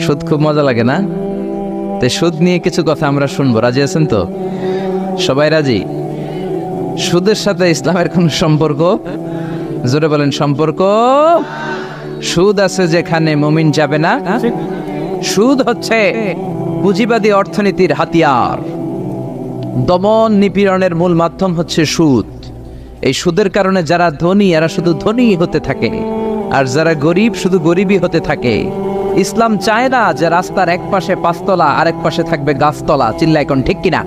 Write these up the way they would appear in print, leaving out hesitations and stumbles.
সুদ খুব মজা লাগে না? তো সুদ নিয়ে কিছু কথা আমরা শুনবো, রাজি আছেন তো? সবাই রাজি? সুদের সাথে ইসলামের কোন সম্পর্ক? জোরে বলেন, সম্পর্ক। সুদ আছে যেখানে মুমিন যাবে না। সুদ হচ্ছে পুঁজিবাদী অর্থনীতির হাতিয়ার। দমন নিপীড়নের মূল মাধ্যম হচ্ছে সুদ। এই সুদের কারণে যারা ধনী এরা শুধু ধনী হতে থাকে, আর যারা গরিব শুধু গরিবই হতে থাকে। ইসলাম চায় না যে রাস্তার এক পাশে পাঁচতলা আর এক পাশে থাকবে গাছতলা। চিল্লায় কোন ঠিক কিনা?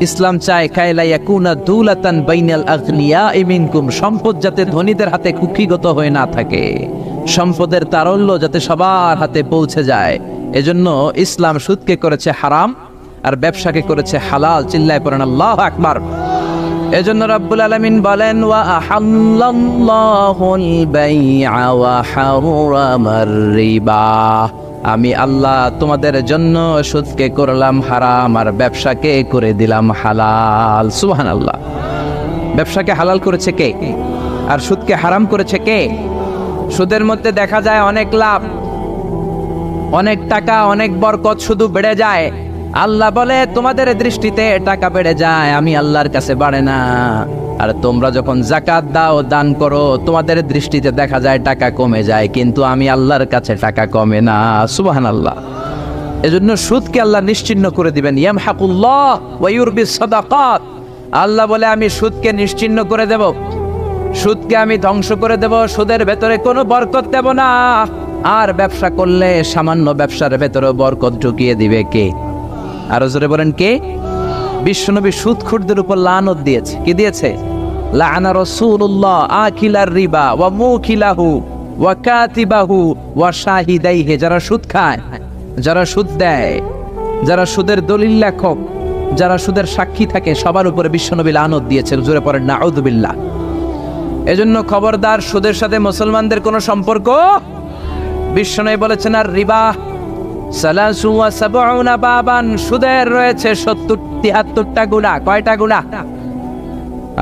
ইসলাম চায় কায়লা ইয়াকুনা দুলাতান বাইনাল আগনিয়াই মিনকুম, সম্পদ যাতে ধনীদের হাতে কুক্ষিগত হয়ে না থাকে, সম্পদের তারল্য যাতে সবার হাতে পৌঁছে যায়। এজন্য ইসলাম সুদকে করেছে হারাম আর ব্যবসাকে করেছে হালাল। চিল্লায় পড়েন আল্লাহু আকবার। এজন্য রব্বুল আলামিন বলেন, ওয়া আহাল্লাল্লাহুল বাইআ ওয়া হারামার রিবা, আমি আল্লাহ তোমাদের জন্য সুদকে করলাম হারাম আর ব্যবসাকে করে দিলাম হালাল। সুবহানাল্লাহ। ব্যবসাকে হালাল করেছে কে? আর সুদকে হারাম করেছে কে? সুদের মধ্যে দেখা যায় অনেক লাভ, অনেক টাকা, অনেক বরকত, শুধু বেড়ে যায়। আল্লাহ বলে তোমাদের দৃষ্টিতে টাকা বেড়ে যায়, আমি আল্লাহর কাছে বাড়ে না। আর তোমরা যখন যাকাত দাও, দান করো, তোমাদের দৃষ্টিতে দেখা যায় টাকা কমে যায়, কিন্তু আমি আল্লাহর কাছে টাকা কমে না। সুবহানাল্লাহ। এজন্য সুদকে আল্লাহ নিশ্চিহ্ন করে দিবেন। ইয়ামহাকুল্লাহ ওয়া ইউরবিস সাদাকাত, আল্লাহ বলে আমি সুদকে নিশ্চিহ্ন করে দেব, সুদকে আমি ধ্বংস করে দেব, সুদের ভেতরে কোনো বরকত দেব না। আর ব্যবসা করলে সামান্য ব্যবসার ভেতরে বরকত ঢুকিয়ে দিবে কে? আরো জোরে বলেন কে? বিশ্বনবী সুদখোরদের উপর লানত দিয়েছে। কি দিয়েছে? লাআনা রাসূলুল্লাহ আকিলার রিবা ওয়া মুকিলাহু ওয়া কাতিবাহু ওয়া শাহিদাইহি, যারা সুদ খায়, যারা সুদ দেয়, যারা সুদের দলিল লেখক, যারা সুদের সাক্ষী থাকে, সবার উপরে বিশ্বনবী লানত দিয়েছে। জোরে পড়েন নাউযুবিল্লাহ। এজন্য খবরদার, সুদের সাথে মুসলমানদের কোনো সম্পর্ক। বিশ্বনবী বলেছেন, আর রিবা সালাসু ওয়া সাবউনা বাবান, সুদের রয়েছে 73টা গুনাহ। কয়টা গুনাহ?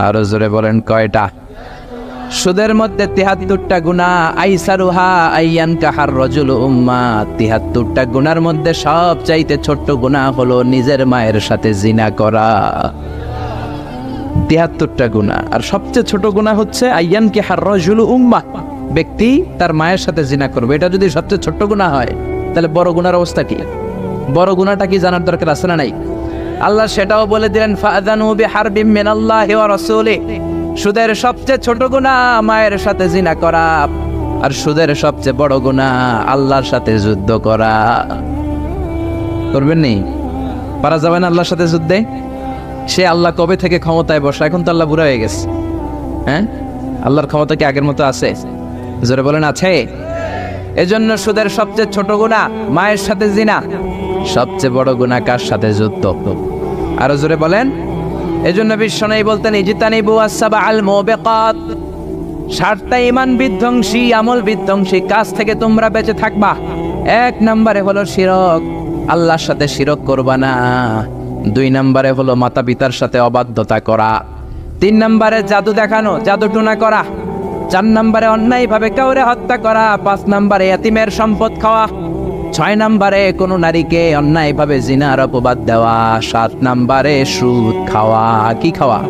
আরো জোরে বলেন কয়টা? সুদের মধ্যে 73টা গুনাহ। আইসারুহা আইয়ান কাহার রাজুল উম্মা, 73টা গুনার মধ্যে সবচাইতে ছোট্ট গুনাহ হলো নিজের মায়ের সাথে জিনা করা। 73টা গুনাহ, আর সবচেয়ে ছোট গুনাহ হচ্ছে আইয়ান কাহার রাজুল উম্মা, ব্যক্তি তার মায়ের সাথে জিনা করবে। এটা যদি সবচেয়ে ছোট্ট গুনাহ হয়, তাহলে বড় গুনার অবস্থা কি? বড় গুনাহটা কি জানার দরকার আছে না নাই? আল্লাহ সেটাও বলে দিলেন, ফাআযানু বিহারবিম মিনাল্লাহি ওয়া রাসূলিহি, সুদের সবচেয়ে ছোট গুনাহ মায়ের সাথে জিনা করা, আর সুদের সবচেয়ে বড় গুনাহ আল্লাহর সাথে যুদ্ধ করা। করবেন নি? পারা যাবে না আল্লাহর সাথে যুদ্ধে? সে আল্লাহ কবে থেকে ক্ষমতায় বসা? এখন তো আল্লাহ বুড়া হয়ে গেছে। হ্যাঁ, আল্লাহর ক্ষমতা কি আগের মতো আছে? জোরে বলেন আছে? এজন্য সুদের সবচেয়ে ছোট গুনাহ মায়ের সাথে জিনা, সবচেয়ে বড় গুনাহ কার সাথে? যুদ্ধ। আরো জোরে বলেন। এজন্য বিশ্বনবী বলতেন, ইজতানিবু আসসাবাল মুবিকাত, 7টা ঈমান বিধ্বংসী, আমল বিধ্বংসী কাজ থেকে তোমরা বেঁচে থাকবা। 1 নম্বরে হলো শিরক, আল্লাহর সাথে শিরক করবা না। 2 নম্বরে হলো মাতা পিতার সাথে অবাধ্যতা করা। 3 নম্বরে জাদু দেখানো, জাদু টুনা করা। 4 নম্বরে অন্যায় ভাবে কাউরে হত্যা করা। 5 নম্বরে এতিমের সম্পদ খাওয়া। 6 নম্বরে কোনো নারীকে অন্যায় ভাবে জিনার অপবাদ দেওয়া। 7 নম্বরে সুদ খাওয়া। কি খাওয়া?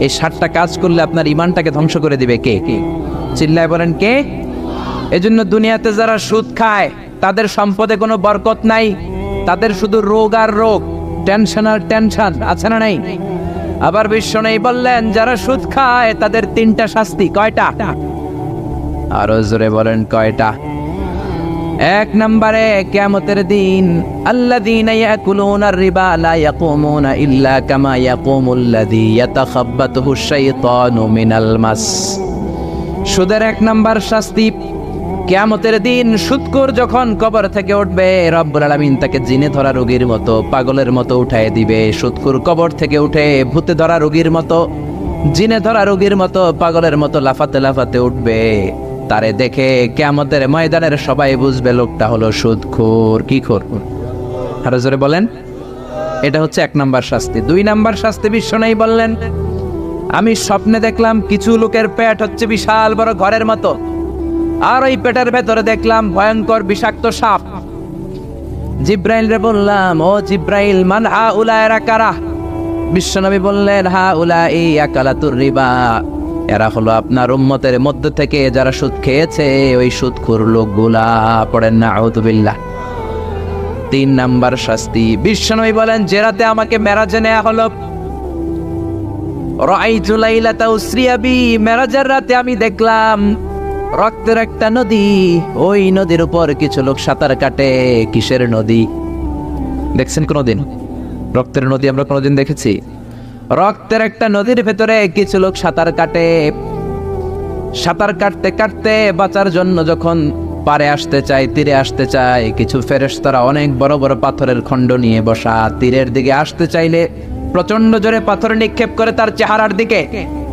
এই 7টা কাজ করলে আপনার ঈমানটাকে ধ্বংস করে দিবে কে? চিল্লায় বলেন কে? এজন্য দুনিয়াতে যারা সুদ খায় তাদের সম্পদে কোনো বরকত নাই, তাদের শুধু রোগ আর রোগ, টেনশন আর টেনশন। আছে না নাই? আবার বিশ্বনবী বললেন, যারা সুদ খায় তাদের 3টা শাস্তি। কয়টা? আরো জোরে বলেন কয়টা? 1 নম্বরে কিয়ামতের দিন, আল্লাযীনা ইয়াকুলুনার রিবা লা ইয়াকুমুনা ইল্লা কামা ইয়াকুমুল্লাযী ইয়াতাখাব্বাতুহুশ শাইতানু মিনাল মাস। সুদের 1 নম্বর শাস্তি, কিয়ামতের দিন সুদখোর যখন কবর থেকে উঠবে, রব্বুল আলামিন তাকে জিনে ধরা রোগীর মতো, পাগলের মতো উঠায় দিবে। সুদখোর কবর থেকে উঠে ভূতে ধরা রোগীর মতো, জিনে ধরা রোগীর মতো, পাগলের মতো লাফাতে লাফাতে উঠবে। তারে দেখে কিয়ামতের ময়দানের সবাই বুঝবে লোকটা হলো সুদখোর। কি খোর? আরো জোরে বলেন। এটা হচ্ছে 1 নম্বর শাস্তি। 2 নম্বর শাস্তি বিশ্বনবী বললেন, আমি স্বপ্নে দেখলাম কিছু লোকের পেট হচ্ছে বিশাল বড় ঘরের মতো, আর ওই পেটের ভেতরে দেখলাম ভয়ঙ্কর বিষাক্ত সাপ। জিব্রাইল রে বললাম, ও জিব্রাইল, মান হাউলা, এরা কারা? বিশ্বনবী বললেন, হাউলাই আকালাতুর রিবা, এরা হলো আপনার উম্মতের মধ্য থেকে যারা সুদ খেয়েছে, ওই সুদখোর লোকগুলা। পড়েন না আউযুবিল্লাহ। 3 নাম্বার শাস্তি। বিশ্বনবী বলেন, যে রাতে আমাকে মেরাজে নেওয়া হলো, রাআইতু লাইলাতা উসরিয়া বি, মেরাজের রাতে আমি দেখলাম রক্তের একটা নদী, ওই নদীর উপর কিছু লোক সাঁতার কাটে। কিসের নদী দেখছেন কোনদিন? রক্তের নদী আমরা কোনদিন দেখেছি? রক্তের একটা নদীর ভেতরে কিছু লোক সাঁতার কাটে। সাঁতার কাটতে কাটতে বাঁচার জন্য যখন পারে আসতে চায়, তীরে আসতে চায়, কিছু ফেরেশতারা অনেক বড় বড় পাথরের খণ্ড নিয়ে বসা, তীরের দিকে আসতে চাইলে প্রচন্ড জোরে পাথর নিক্ষেপ করে তার চেহারার দিকে।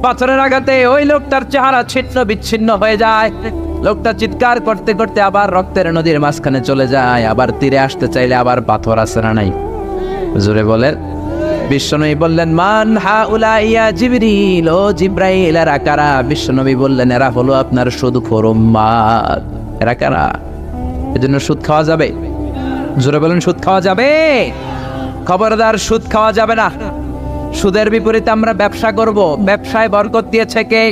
পাথরের আঘাতে ওই লোকটার চেহারা ছিন্ন বিচ্ছিন্ন হয়ে যায়। লোকটা চিৎকার করতে করতে আবার রক্তের নদীর মাঝখানে চলে যায়। আবার তীরে আসতে চাইলে আবার পাথর আছে না নাই? জোরে বলেন। বিশ্বনবী বললেন, মান হাউলা ইয়া জিবরিল, ও জিব্রাইল, এরা কারা? বিশ্বনবী বললেন, এরা হলো আপনার সুদখোর উম্মত। এরা কারা? এজন্য সুদ খাওয়া যাবে? জোরে বলেন, সুদ খাওয়া যাবে? খবরদার, সুদ খাওয়া যাবে না। সুদের বিপরীতে আমরা ব্যবসা করব। ব্যবসায় বরকত দিয়েছে কে?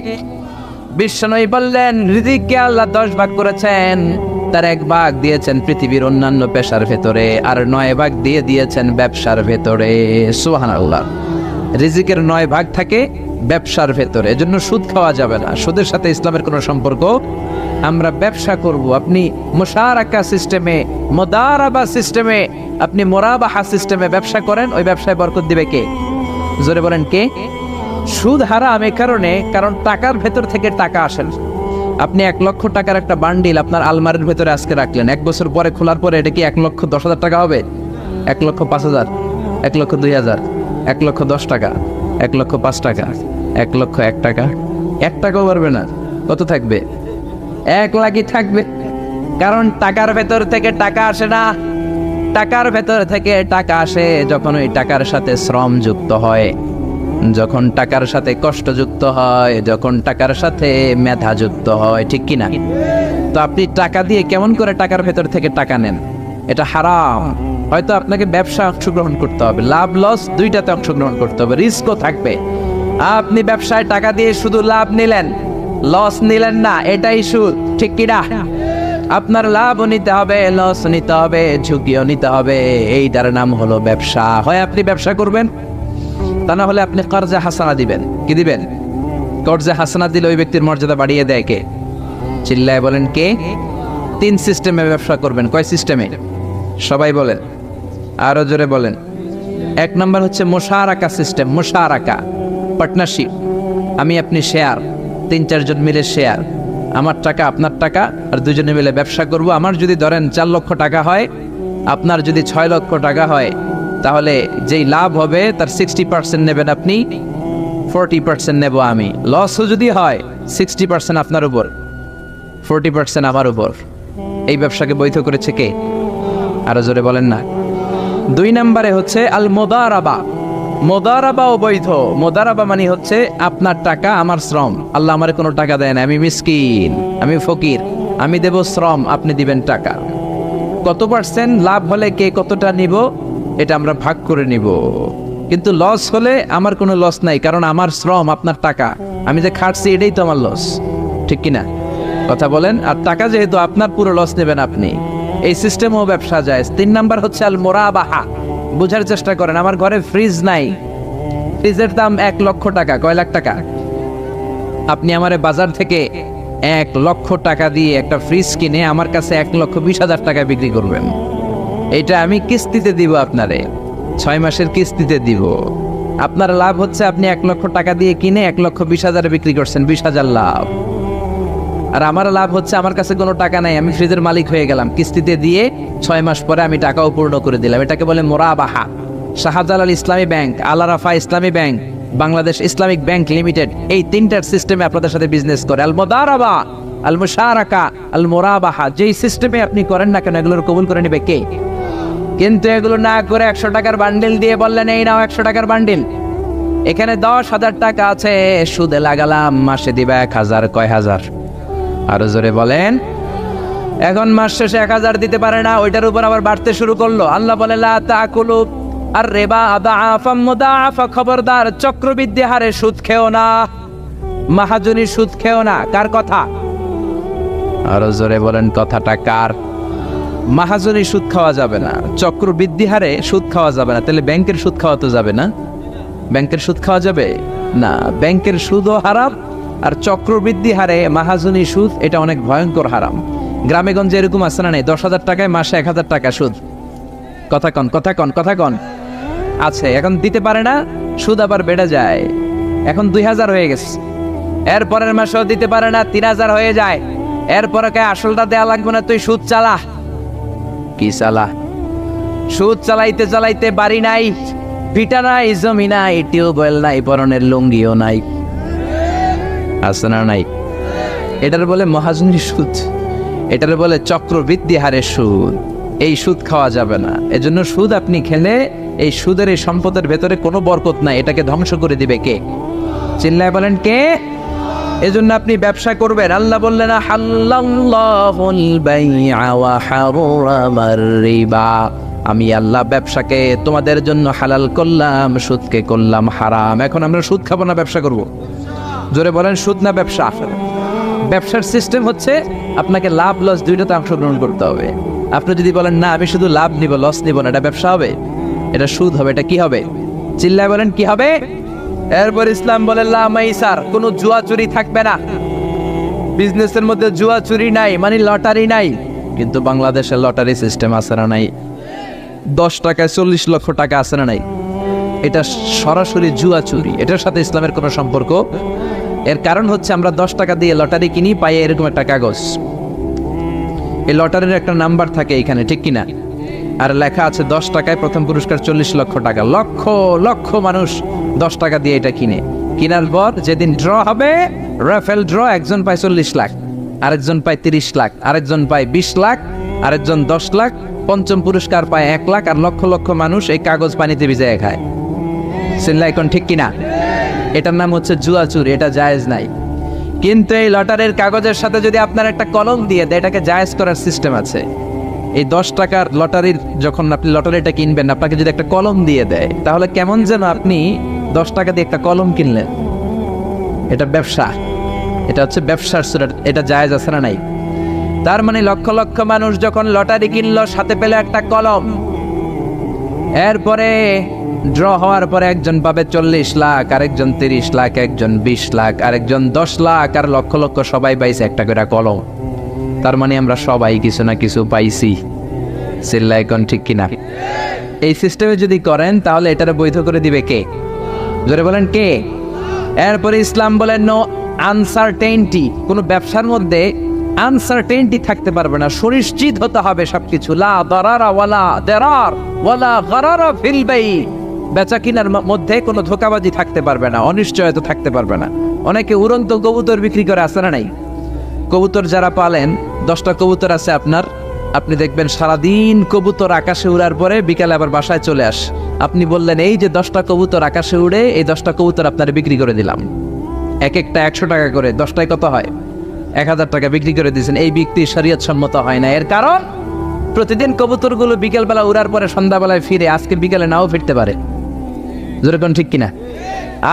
বিশ্বনবী বললেন, রিজিককে আল্লাহ 10 ভাগ করেছেন, তার 1 ভাগ দিয়েছেন পৃথিবীর অন্যান্য পেশার ভেতরে, আর 9 ভাগ দিয়ে দিয়েছেন ব্যবসার ভেতরে। সুবহানাল্লাহ। রিজিকের 9 ভাগ থাকে ব্যবসার ভেতরে, এজন্য সুদ খাওয়া যাবে না। সুদের সাথে ইসলামের কোনো সম্পর্ক। আমরা ব্যবসা করব। আপনি মুশারাকা সিস্টেমে, মুদারাবা সিস্টেমে, আপনি মুরাবাহা সিস্টেমে ব্যবসা করেন, ওই ব্যবসায় বরকত দিবে কে? জোরে বলেন, কে? সুদ হারাম এ কারণে, কারণ টাকার ভেতর থেকে টাকা আসে না। আপনি 1 লক্ষ টাকার একটা বান্ডিল আপনার আলমারির ভেতরে আজকে রাখলেন, 1 বছর পরে খোলার পরে এটা কি 1,10,000 টাকা হবে? 1,05,000, 1,02,000, 1,10,000 টাকা, 1,05,000 টাকা, 1,01,000 টাকা? 1 টাকাও পারবে না। কত থাকবে? 1 লাখই থাকবে। কারণ টাকার ভেতর থেকে টাকা আসে না। টাকার ভেতর থেকে টাকা আসে যখন ওই টাকার সাথে শ্রম যুক্ত হয়, যখন টাকার সাথে কষ্ট যুক্ত হয়, যখন টাকার সাথে মেধা যুক্ত হয়। ঠিক কি না? তো আপনি টাকা দিয়ে কেমন করে টাকার ভেতর থেকে টাকা নেন? এটা হারাম। হয়তো আপনাকে ব্যবসা অংশগ্রহণ করতে হবে, লাভ লস দুইটাতে অংশগ্রহণ করতে হবে, রিস্কও থাকবে। আপনি ব্যবসায় টাকা দিয়ে শুধু লাভ নিলেন, লস নিলেন না, এটাই সুদ। ঠিক কি না? আপনার লাভও নিতে হবে, লস নিতে হবে, ঝুঁকিও নিতে হবে। এইটার নাম হলো ব্যবসা। হয় আপনি ব্যবসা করবেন, তা না হলে আপনি কর্জে হাসানা দিবেন। কি দিবেন? কর্জে হাসানা দিলে ওই ব্যক্তির মর্যাদা বাড়িয়ে দেয় কে? চিল্লায় বলেন, কে? 3 সিস্টেমে ব্যবসা করবেন। কয় সিস্টেমে? সবাই বলেন, আরো জোরে বলেন। 1 নাম্বার হচ্ছে মুশারাকা সিস্টেম। মুশারাকা, পার্টনারশিপ। আমি আপনি শেয়ার, 3-4 জন মিলে শেয়ার, আমার টাকা আপনার টাকা, আর দুজনে মিলে ব্যবসা করব। আমার যদি ধরেন 4 লক্ষ টাকা হয়, আপনার যদি 6 লক্ষ টাকা হয়, তাহলে যেই লাভ হবে তার 60% নেবেন আপনি, 40% নেব আমি। লসও যদি হয় 60% আপনার উপর, 40% আমার উপর। এই ব্যবসাকে বৈধ করেছে কে? আরো জোরে বলেন না। 2 নম্বরে হচ্ছে আল মুদারাবা। মুদারাবাও বৈধ। মুদারাবা মানে হচ্ছে আপনার টাকা আমার শ্রম। আল্লাহ আমার কোনো টাকা দেয় না, আমি মিসকিন, আমি ফকির, আমি দেব শ্রম, আপনি দিবেন টাকা। কত পার্সেন্ট লাভ হলে কে কতটা নিব এটা আমরা ভাগ করে নিব। কিন্তু লস হলে আমার কোনো লস নাই, কারণ আমার শ্রম আপনার টাকা, আমি যে খাটছি এটাই তো আমার লস। ঠিক কিনা? কথা বলেন। আর টাকা যেহেতু আপনার, পুরো লস নেবেন আপনি। এই সিস্টেমও ব্যবসা যায়। 3 নাম্বার হচ্ছে আল মুরাবাহা। বুঝার চেষ্টা করেন। আমার ঘরে ফ্রিজ নাই, ফ্রিজের দাম 1 লক্ষ টাকা। কয় লাখ টাকা? আপনি আমারে বাজার থেকে 1 লক্ষ টাকা দিয়ে একটা ফ্রিজ কিনে আমার কাছে 1,20,000 টাকা বিক্রি করবেন। এটা আমি কিস্তিতে দিব আপনারে, 6 মাসের কিস্তিতে দিব। আপনার লাভ হচ্ছে আপনি 1 লক্ষ টাকা দিয়ে কিনে 1,20,000 বিক্রি করছেন, 20,000 লাভ। আর আমার লাভ হচ্ছে আমার কাছে কোনো টাকা নাই, আমি ফ্রিজের মালিক হয়ে গেলাম, কিস্তিতে দিয়ে 6 মাস পরে আমি টাকাও পূর্ণ করে দিলাম। এটাকে বলে মুরাবাহা। শাহজালাল ইসলামী ব্যাংক, আল রাফা ইসলামী bank, Bangladesh Islamic bank limited, এই 3টার সিস্টেমে আপনাদের সাথে বিজনেস করে। আল মুদারাবা, আল মুশারাকা, আল মুরাবাহা। যেই সিস্টেমে আপনি করেন না কেন, এগুলোর কবুল করে নেবে কে? কিন্তু এগুলো না করে 100 টাকার বান্ডিল দিয়ে বললেন এই নাও 100 টাকার বান্ডিল, এখানে 10,000 টাকা আছে, সুদে লাগালাম, মাসে দিবে 1,000। কয় হাজার? আরো জোরে বলেন। এখন মাস শেষে 1000 দিতে পারে না, ওইটার উপর আবার বাড়তে শুরু করলো। আল্লাহ বলে লা তাকুলু আর রিবা আদাআফাম মুদাআফা, খবরদার চক্রবৃদ্ধি হারে সুদ খেও না, মাহাজনী সুদ খেও না। কার কথা? আরো জোরে বলেন, কথাটা কার? মাহাজনী সুদ খাওয়া যাবে না, চক্রবৃদ্ধি হারে সুদ খাওয়া যাবে না। তাহলে ব্যাংকের সুদ খাওয়া তো যাবে না? ব্যাংকের সুদ খাওয়া যাবে না, ব্যাংকের সুদও হারাম, আর চক্রবৃদ্ধি হারে মাহাজনী সুদ, এটা অনেক ভয়ঙ্কর হারাম। গ্রামে গঞ্জে এরকম আছে না? নেই? 10,000 টাকায় মাসে 1000 টাকা সুদ। কথা কন, কথা কন, কথা কন। আছে, এখন দিতে পারে না, সুদ আবার বেড়ে যায়। এখন 2000 হয়ে গেছে, এরপরের মাসেও দিতে পারে না, 3000 হয়ে যায়। এরপরে কে আসলটা দেয়া লাগবে না, তুই সুদ চালা। কি চালা? সুদ চালাইতে চালাইতে বাড়ি নাই, ভিটা নাই, জমি নাই, টিউবওয়েল নাই, পরনের লুঙ্গিও নাই। আছে না নাই? এটার বলে মহাজনী সুদ, এটার বলে চক্রবৃদ্ধি হারে সুদ। এই সুদ খাওয়া যাবে না। এজন্য সুদ আপনি খেলে এই সুদের এই সম্পদের ভেতরে কোনো বরকত নাই, এটাকে ধ্বংস করে দিবে কে? চিল্লায় বলেন কে? এজন্য আপনি ব্যবসা করবেন। আল্লাহ বললেন হাল্লাল্লাহুল বাইআ ওয়া হারামার রিবা, আমি আল্লাহ ব্যবসাকে তোমাদের জন্য হালাল করলাম, সুদকে করলাম হারাম। এখন আমরা সুদ খাবো না, ব্যবসা করব। জোরে বলেন, সুদ না ব্যবসা? ব্যবসার সিস্টেম হচ্ছে আপনাকে লাভ লস দুইটাতে অংশগ্রহণ করতে হবে। আপনি যদি বলেন না আমি শুধু লাভ নিব, লস নিব না, এটা ব্যবসা হবে? এটা সুদ হবে। এটা কি হবে? চিল্লায় বলেন কি হবে? এরপর ইসলাম বলে লা মাইসার, কোনো জুয়া চুরি থাকবে না। বিজনেসের মধ্যে জুয়া চুরি নাই, মানে লটারি নাই। কিন্তু বাংলাদেশে লটারি সিস্টেম আছে না নাই? 10 টাকায় 40 লক্ষ টাকা আছে না নাই? এটা সরাসরি জুয়া চুরি, এটার সাথে ইসলামের কোনো সম্পর্ক। এর কারণ হচ্ছে আমরা 10 টাকা দিয়ে লটারি কিনি, পাই এরকম একটা কাগজ, এই লটারির একটা নাম্বার থাকে এখানে, ঠিক কিনা? আর লেখা আছে 10 টাকায় প্রথম পুরস্কার 40 লক্ষ টাকা। লক্ষ লক্ষ মানুষ 10 টাকা দিয়ে এটা কিনে। কেনার পর যেদিন ড্র হবে, রাফেল ড্র, একজন পায় 40 লাখ, আরেকজন পায় 30 লাখ, আরেকজন পায় 20 লাখ, আরেকজন 10 লাখ, পঞ্চম পুরস্কার পায় 1 লাখ, আর লক্ষ লক্ষ মানুষ এই কাগজ পানিতে ভিজায় খায়। চিল্লায় কোন ঠিক কিনা? এটার নাম হচ্ছে জুয়া চুরি, এটা জায়েজ নাই। কিন্তু এই লটারির কাগজের সাথে যদি আপনার একটা কলম দিয়ে দেয়, এটাকে জায়েজ করার সিস্টেম আছে। এই 10 টাকার লটারির, যখন আপনি লটারিটা কিনবেন, আপনাকে যদি একটা কলম দিয়ে দেয়, তাহলে কেমন যেন আপনি 10 টাকা দিয়ে একটা কলম কিনলেন। এটা ব্যবসা, এটা হচ্ছে ব্যবসার সুরত, এটা জায়েজ আছে না নাই? তার মানে লক্ষ লক্ষ মানুষ যখন লটারি কিনলো, সাথে পেলে একটা কলম। এরপরে ড্র হওয়ার পরে একজন পাবে 40 লাখ, আরেকজন 30 লাখ, একজন 20 লাখ, আরেকজন 10 লাখ, আর লক্ষ লক্ষ সবাই পাইছে একটা করে কলম। তার মানে আমরা সবাই কিছু না কিছু পাইছি। চিল্লায় কোন ঠিক কিনা? এই সিস্টেমে যদি করেন, তাহলে এটারে বৈধ করে দিবে কে? জোরে বলেন কে? এরপরে ইসলাম বলেন নো আনসার্টেইনটি, কোনো ব্যবসার মধ্যে আনসার্টেইনটি থাকতে পারবে না, সুনিশ্চিত হতে হবে সবকিছু। লা দারারা ওয়ালা দারার ওয়ালা গারারা ফিল বাই, বেচা কিনার মধ্যে কোনো ধোঁকাবাজি থাকতে পারবে না, অনিশ্চয়তা থাকতে পারবে না। অনেকে উড়ন্ত কবুতর বিক্রি করে, আছে না নাই? কবুতর যারা পালেন, 10টা কবুতর আছে আপনার, আপনি দেখবেন সারাদিন কবুতর আকাশে উড়ার পরে বিকালে আবার বাসায় চলে আস। আপনি বললেন এই যে 10টা কবুতর আকাশে উড়ে, এই 10টা কবুতর আপনার বিক্রি করে দিলাম, এক একটা 100 টাকা করে, 10টায় কত হয়? 1000 টাকা বিক্রি করে দিয়েছেন। এই বিক্রি শরীয়ত সম্মত হয় না। এর কারণ প্রতিদিন কবুতরগুলো বিকেলবেলা উড়ার পরে সন্ধ্যাবেলায় ফিরে, আজকে বিকেলে নাও ফিরতে পারে। যেরকম ঠিক কিনা?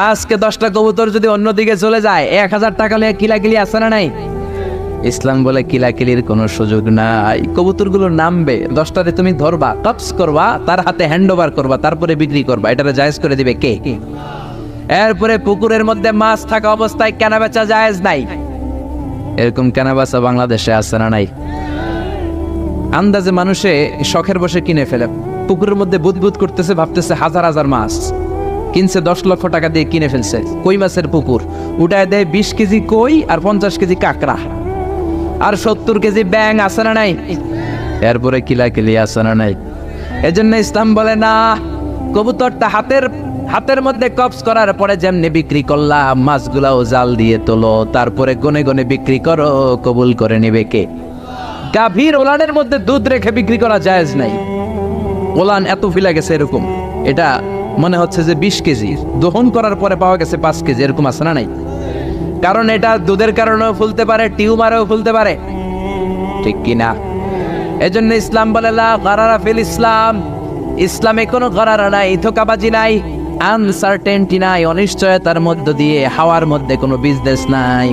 আজকে 10টা কবুতর যদি অন্যদিকে চলে যায়, 1000 টাকা নিয়ে কিলাকিলি আছে না নাই? ইসলাম বলে কিলাকিলির কোনো সুযোগ নাই। কবুতরগুলো নামবে, 10টারে তুমি ধরবা, টপস করবা, তার হাতে হ্যান্ড ওভার করবা, তারপরে বিক্রি করবা। এটারে জায়েজ করে দিবে কে? এরপরে পুকুরের মধ্যে মাছ থাকা অবস্থায় কেনা বেচা জায়েজ নাই। এরকম কেনা বেচা বাংলাদেশে আছে না নাই? আন্দাজে মানুষে শখের বসে কিনে ফেলে, পুকুরের মধ্যে বুদবুদ করতেছে, ভাবতেছে হাজার হাজার মাছ কিনছে, 10 লক্ষ টাকা দিয়ে কিনে ফেলছে। কই মাছের পুকুর, উঠায় দেয় 20 কেজি কই আর 50 কেজি কাঁকড়া আর 70 কেজি ব্যাং, আছে না নাই? এরপরে কিলাকিলি আছে না নাই? এজন্য ইসলাম বলে না, কবুতরটা হাতের মধ্যে কবজ করার পরে যেমনি বিক্রি করলাম, মাছগুলাও জাল দিয়ে তোলো, তারপরে গনে গনে বিক্রি করো, কবুল করে নেবে কে? গাভীর ওলানের মধ্যে দুধ রেখে বিক্রি করা জায়েজ নাই। ওলান এত ফিলা গেছে, এরকম এটা মনে হচ্ছে যে 20 কেজি, দহন করার পরে পাওয়া গেছে 5 কেজি, এরকম আছে না নাই? কারণ এটা দুধের কারণেও ফুলতে পারে, টিউমারেও ফুলতে পারে, ঠিক কিনা? এজন্য ইসলাম বলে লা গারারা ফিল ইসলাম, ইসলামে কোনো গারারা নাই, ধোঁকাবাজি নাই, আনসার্টেনটি নাই, অনিশ্চয়তার মধ্য দিয়ে হাওয়ার মধ্যে কোনো বিজনেস নাই।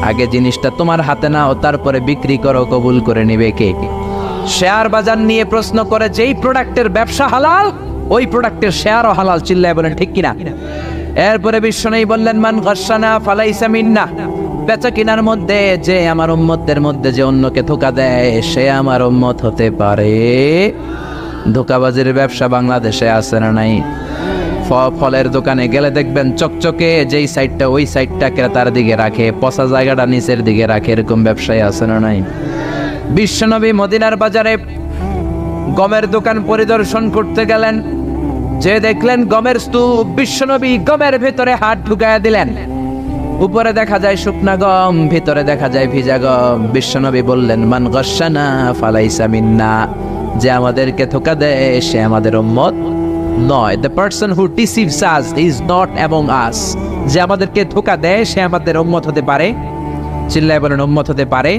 আগে জিনিসটা তোমার হাতে নাও, তারপরে বিক্রি করো, কবুল করে নিবে কে? শেয়ার বাজার নিয়ে প্রশ্ন করে, যেই প্রোডাক্টের ব্যবসা হালাল ওই প্রোডাক্টের শেয়ারও হালাল, চিল্লায় বলেন ঠিক কিনা? এরপরে বিশ্বনবী বললেন মান গাশশানা ফালাইসা মিন্না, বেচা কিনার মধ্যে যে আমার উম্মতদের মধ্যে যে অন্যকে ধোঁকা দেয় সে আমার উম্মত হতে পারে। ধোঁকাবাজির ব্যবসা বাংলাদেশে আছে না নাই? ফলের দোকানে গেলে দেখবেন চকচকে যেই সাইডটা ওই সাইডটা ক্রেতার দিকে রাখে, পচা জায়গাটা নিচের দিকে রাখে, এরকম ব্যবসায়ী আছে না নাই? বিশ্বনবী মদিনার বাজারে গমের দোকান পরিদর্শন করতে গেলেন, যে দেখলেন গমের স্তূপ, বিশ্বনবী গমের ভেতরে হাত ঢুকায়া দিলেন। উপরে দেখা যায় শুকনা গম, ভিতরে দেখা যায় ভিজা গম। বিশ্বনবী বললেন মান গাশশানা ফালাইসা মিন্না, যে আমাদেরকে ধোঁকা দেয় সে আমাদের উম্মত নয়। The person who deceives us is not among us, যে আমাদেরকে ধোঁকা দেয় সে আমাদের উম্মত হতে পারে, চিল্লায় বলেন উম্মত হতে পারে।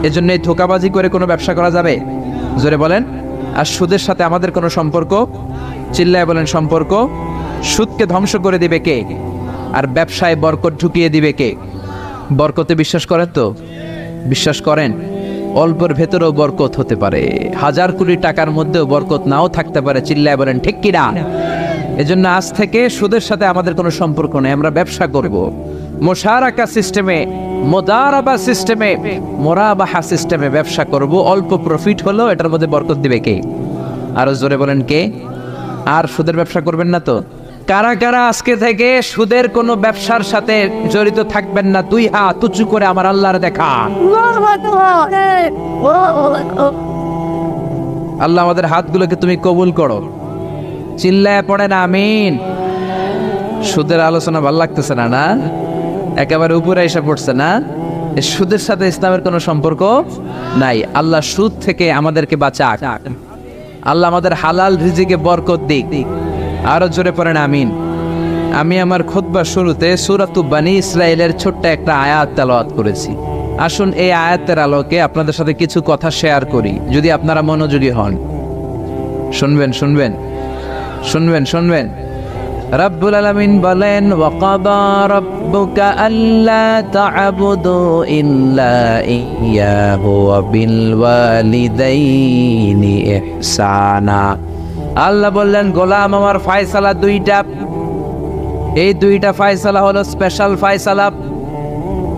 এজন্য এই ধোঁকাবাজি করে কোনো ব্যবসা করা যাবে? জোরে বলেন। আর সুদের সাথে আমাদের কোনো সম্পর্ক? চিল্লায় বলেন সম্পর্ক। সুদকে ধ্বংস করে দিবে কে? আর ব্যবসায় বরকত ঢুকিয়ে দিবে কে? বরকতে বিশ্বাস করেন তো? বিশ্বাস করেন? অল্পের ভেতরেও বরকত হতে পারে, 1000 কোটি টাকার মধ্যেও বরকত নাও থাকতে পারে, চিল্লায় বলেন ঠিক কিনা? এজন্য আজ থেকে সুদের সাথে আমাদের কোনো সম্পর্ক নেই, আমরা ব্যবসা করব মুশারাকা সিস্টেমে, মুদারাবা সিস্টেমে, মুরাবাহা সিস্টেমে ব্যবসা করব। অল্প প্রফিট হলো এটার মধ্যে বরকত দিবে কে? আরো জোরে বলেন কে? আর সুদের ব্যবসা করবেন না তো? কারা কারা আজকে থেকে সুদের কোনো ব্যবসার সাথে জড়িত থাকবেন না? 2 হাত উঁচু করে আমার আল্লাহর দেখা। আল্লাহ আমাদের হাতগুলোকে তুমি কবুল করো, চিল্লায় পড়েন আমিন। সুদের আলোচনা ভালো লাগতেছে না? না একেবারে উপরে এসে পড়ছে না? সুদের সাথে ইসলামের কোনো সম্পর্ক নাই। আল্লাহ সুদ থেকে আমাদেরকে বাঁচাক, আল্লাহ আমাদের হালাল রিজিকে বরকত দিক। আরো জোরে পড়েন আমিন। আমি আমার খুতবার শুরুতে সূরাতু বনী ইসরাইলের ছোট্ট একটা আয়াত তেলাওয়াত করেছি। আসুন এই আয়াতের আলোকে আপনাদের সাথে কিছু কথা শেয়ার করি, যদি আপনারা মনোযোগী হন। শুনবেন শুনবেন শুনবেন শুনবেন। রব্বুল আলামিন বলেন ওয়াকাদা রাব্বুকা আল্লা তা'বুদু ইল্লা ইয়্যাহু ওয়া বিল ওয়ালিদাইনি ইহসানা। আল্লাহ বললেন গোলাম আমার ফয়সালা 2টা, এই 2টা ফয়সালা হলো স্পেশাল ফয়সালা,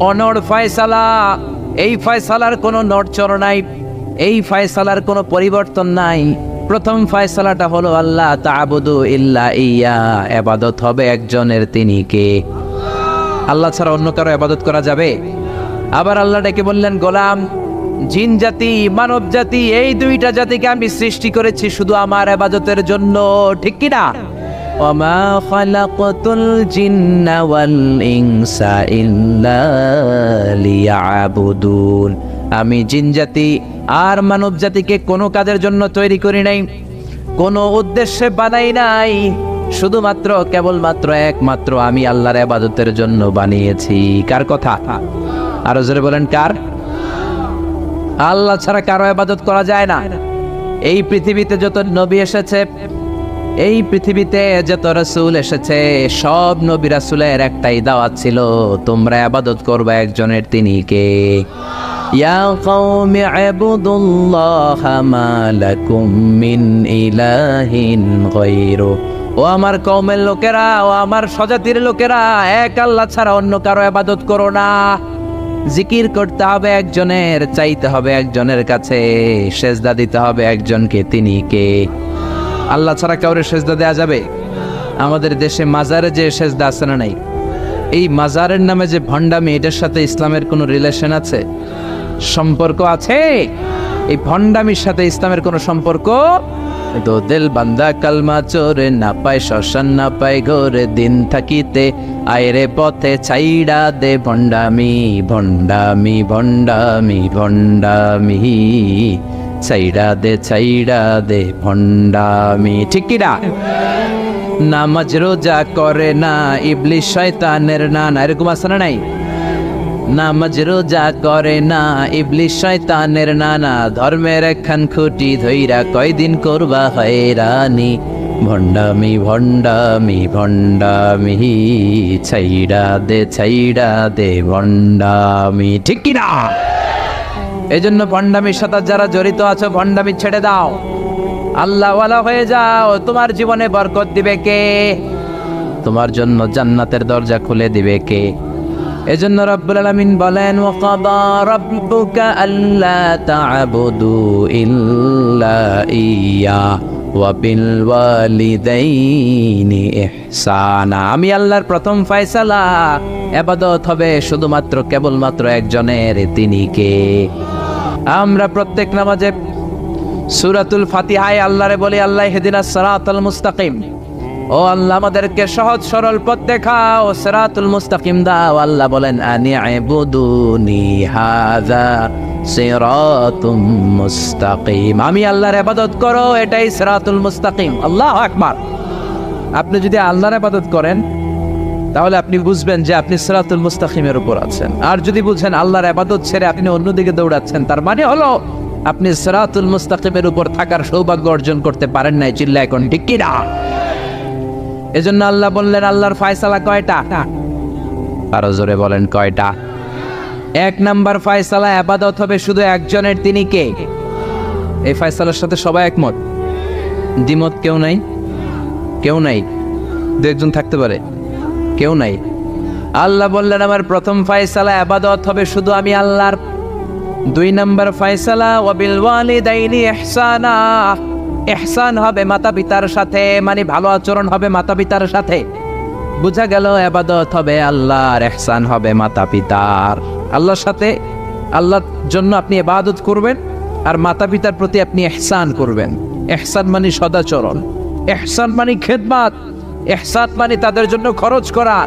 অনড় ফয়সালা। এই ফয়সালার কোনো নড়চড় নাই, এই ফয়সালার কোনো পরিবর্তন নাই। প্রথম ফয়সালাটা হলো আল্লাহ তা'বুদু ইল্লা ইয়্যা, ইবাদত হবে একজনের, তিনি কে? আল্লাহ ছাড়া অন্য কারো ইবাদত করা যাবে? আবার আল্লাহ ডেকে বললেন গোলাম জিন জাতি মানব জাতি এই 2টা জাতিকে আমি সৃষ্টি করেছি শুধু আমার ইবাদতের জন্য, ঠিক কি না? ওয়ামা খালাকাতুল জিন্না ওয়াল ইনসা ইল্লা লিয়াবুদুন, আমি জিন জাতি আর মানব জাতিকে কোনো কাজের জন্য তৈরি করি নাই, কোনো উদ্দেশ্যে বানাই নাই, শুধুমাত্র কেবলমাত্র একমাত্র আমি আল্লাহর ইবাদতের জন্য বানিয়েছি। কার কথা? আরো জোরে বলেন কার? আল্লাহ ছাড়া কারো ইবাদত করা যায় না। এই পৃথিবীতে যত নবী এসেছে, এই পৃথিবীতে যত রাসূল এসেছে, সব নবী রাসূলের একটাই দাওয়াত ছিল, তোমরা ইবাদত করবে একজনের, তিনি কে? ইয়া কওমি ইবুদুল্লাহা মা লাকুম মিন ইলাহিন গায়রু, ও আমার কওমের লোকেরা, ও আমার স্বজাতির লোকেরা, এক আল্লাহ ছাড়া অন্য কারো ইবাদত করো না। জিকির করতে হবে একজনের, চাইতে হবে একজনের কাছে, সেজদা দিতে হবে একজনকে, তিনি কে? আল্লাহ ছাড়া কাউরে সেজদা দেয়া যাবে? আমাদের দেশে মাজারে যে সেজদা আছে না নাই, এই মাজারের নামে যে ভণ্ডামি, এটার সাথে ইসলামের কোনো রিলেশন আছে? সম্পর্ক আছে? এই ভণ্ডামির সাথে ইসলামের কোনো সম্পর্ক? দো দিল বান্দা কালমা চোরে, না পায় শ্মশান না পায় ঘরে, দিন থাকিতে আয়রে পথে ছাইড়া দে ভণ্ডামি ভণ্ডামি ভণ্ডামি ভণ্ডামি, ছাইড়া দে ভণ্ডামি, ঠিক কি না? নামাজ রোজা করে না, ইবলিস শয়তানের নানা, এরকম আছে না নাই? নামাজ রোজা করে না, ইবলিশ শয়তানের নানা, ধর্মের একখান খুঁটি ধইরা কয়দিন করবা হয়রানি। ভণ্ডামি ভণ্ডামি ভণ্ডামি, ছাইড়া দে ভণ্ডামি, ঠিক কিনা? এই জন্য ভণ্ডামির সাথে যারা জড়িত আছো, ভণ্ডামি ছেড়ে দাও, আল্লাহওয়ালা হয়ে যাও। তোমার জীবনে বরকত দিবে কে? তোমার জন্য জান্নাতের দরজা খুলে দিবে কে? এজন্য রব্বুল আলামিন বলেন, ওয়াকাদা রাব্বুকা আল্লা তা'বুদু ইল্লা ইয়্যা ওয়া বিল ওয়ালিদাইনি ইহসানা। আমি আল্লাহর প্রথম ফয়সালা, ইবাদত হবে শুধুমাত্র কেবলমাত্র একজনের, তিনি কে? আমরা প্রত্যেক নামাজে সূরাতুল ফাতিহায় আল্লাহরে বলি, আল্লাহ ইহদিনাস সিরাতাল মুস্তাকিম, ও আল্লাহ আমাদেরকে সহজ সরল পথ দেখাও, সিরাতুল মুস্তাকিম দাও। আল্লাহ বলেন, আনি'বুদুনি হাযা সিরাতুম মুস্তাকিম, আমি আল্লাহর ইবাদত করো, এটাই সিরাতুল মুস্তাকিম। আল্লাহু আকবার। আপনি যদি আল্লাহর ইবাদত করেন তাহলে আপনি বুঝবেন যে আপনি সিরাতুল মুস্তাকিমের উপর আছেন। আর যদি বুঝেন আল্লাহর ইবাদত ছেড়ে আপনি অন্যদিকে দৌড়াচ্ছেন, তার মানে হলো আপনি সিরাতুল মুস্তাকিমের উপর থাকার সৌভাগ্য অর্জন করতে পারেন নাই। চিল্লায় কোন ঠিক কি না? এজন্য আল্লাহ বললেন, আল্লাহর ফয়সালা কয়টা? আরো জোরে বলেন, কয়টা? এক নাম্বার ফয়সালা, ইবাদত হবে শুধু একজনের, তিনি কে? এই ফয়সালার সাথে সবাই একমত? দ্বিমত কেউ নাই? কেউ নাই? দু একজন থাকতে পারে, কেউ নাই। আল্লাহ বললেন, আমার প্রথম ফয়সালা, ইবাদত হবে শুধু আমি আল্লাহর। দুই নাম্বার ফয়সালা, ওয়া বিল ওয়ালিদাইনি ইহসানা, ইহসান হবে মাতা পিতার সাথে, মানে ভালো আচরণ হবে মাতা পিতার সাথে। বুঝা গেল, ইবাদত হবে আল্লাহর, ইহসান হবে মাতা পিতার। আল্লাহর সাথে, আল্লাহর জন্য আপনি ইবাদত করবেন, আর মাতা পিতার প্রতি আপনি ইহসান করবেন। ইহসান মানে সদাচরণ, ইহসান মানে খেদমত, ইহসান মানে তাদের জন্য খরচ করা,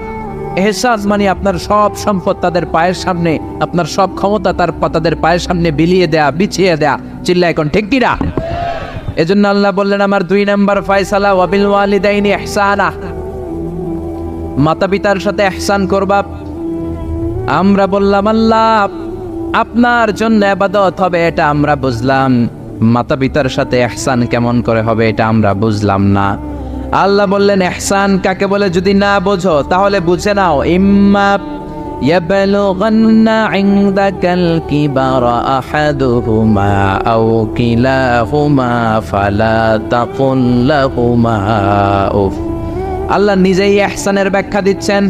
ইহসান মানে আপনার সব সম্পদ তাদের পায়ের সামনে, আপনার সব ক্ষমতা তাদের পায়ের সামনে বিলিয়ে দেয়া, বিছিয়ে দেয়া। চিল্লায় এখন ঠিক কিনা? এজন্য আল্লাহ বললেন, আমার দুই নাম্বার ফয়সালা, ওয়া বিল ওয়ালিদাইনি ইহসানা, মাতা পিতার সাথে ইহসান করবা। আমরা বললাম, আল্লাহ আপনার জন্য ইবাদত হবে, এটা আমরা বুঝলাম, মাতা পিতার সাথে ইহসান কেমন করে হবে এটা আমরা বুঝলাম না। আল্লাহ বললেন, ইহসান কাকে বলে যদি না বোঝো তাহলে বুঝে নাও, ইম্মা ইয়াবলুগান্না ইনদাকাল কিবারা আহাদুহুমা আও কিলাহুমা ফালা তাকুল লাহুমা উফ। আল্লাহ নিজেই ইহসানের ব্যাখ্যা দিচ্ছেন।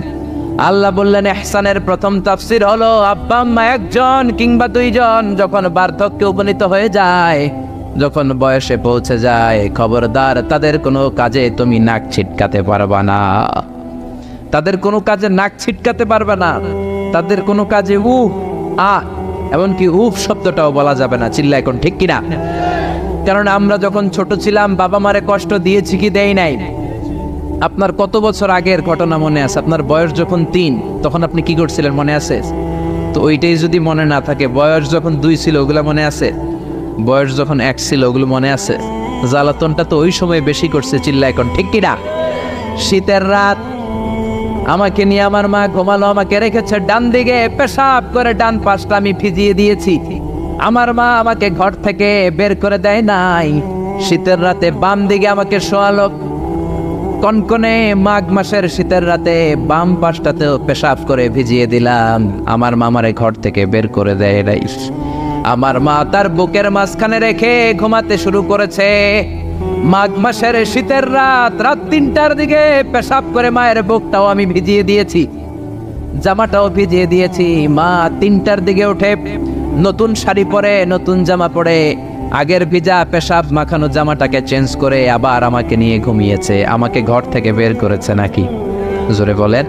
আল্লাহ বললেন, ইহসানের প্রথম তাফসীর হলো, আব্বা আম্মা একজন কিংবা দুইজন যখন বার্ধক্যে উপনীত হয়ে যায়, যখন বয়সে পৌঁছে যায়, খবরদার তাদের কোনো কাজে তুমি নাক ছিটকাতে পারবা না, তাদের কোনো কাজে নাক ছিটকাতে পারবে না, তাদের কোনো কাজে এমনকি উফ শব্দটাও বলা যাবে না। চিল্লা এখন ঠিক কিনা? কারণ আমরা যখন ছোট ছিলাম বাবা মারে কষ্ট দিয়েছি কি দেই নাই? আপনার কত বছর আগের ঘটনা মনে আছে? আপনার বয়স যখন 3 তখন আপনি কি করছিলেন মনে আছে? তো ওইটাই যদি মনে না থাকে, বয়স যখন 2 ছিল ওগুলা মনে আছে? বয়স যখন 1 ছিল ওগুলো মনে আছে? জ্বালাতনটা তো ওই সময় বেশি করছে। চিল্লা এখন ঠিক কিনা? শীতের রাত, আমাকে নিয়ে আমার মা ঘুমালো, আমাকে রেখেছে ডান দিকে, পেশাব করে ডান পাশটা আমি ভিজিয়ে দিয়েছি। আমার মা আমাকে ঘর থেকে বের করে দেয় নাই, শীতের রাতে বাম দিকে আমাকে শোয়ালো। কনকনে মাঘ মাসের শীতের রাতে বাম পাশটাতেও পেশাব করে ভিজিয়ে দিলাম, আমার মা আমারে ঘর থেকে বের করে দেয় নাই। আমার মা তার বুকের মাঝখানে রেখে ঘুমাতে শুরু করেছে। মাঘ মাসের শীতের রাত 3টার দিকে পেশাব করে মায়ের বুকটাও আমি ভিজিয়ে দিয়েছি, জামাটাও ভিজিয়ে দিয়েছি। মা 3টার দিকে উঠে নতুন শাড়ি পরে, নতুন জামা পরে, আগের ভিজা পেশাব মাখানো জামাটাকে চেঞ্জ করে আবার আমাকে নিয়ে ঘুমিয়েছে। আমাকে ঘর থেকে বের করেছে নাকি? জোরে বলেন।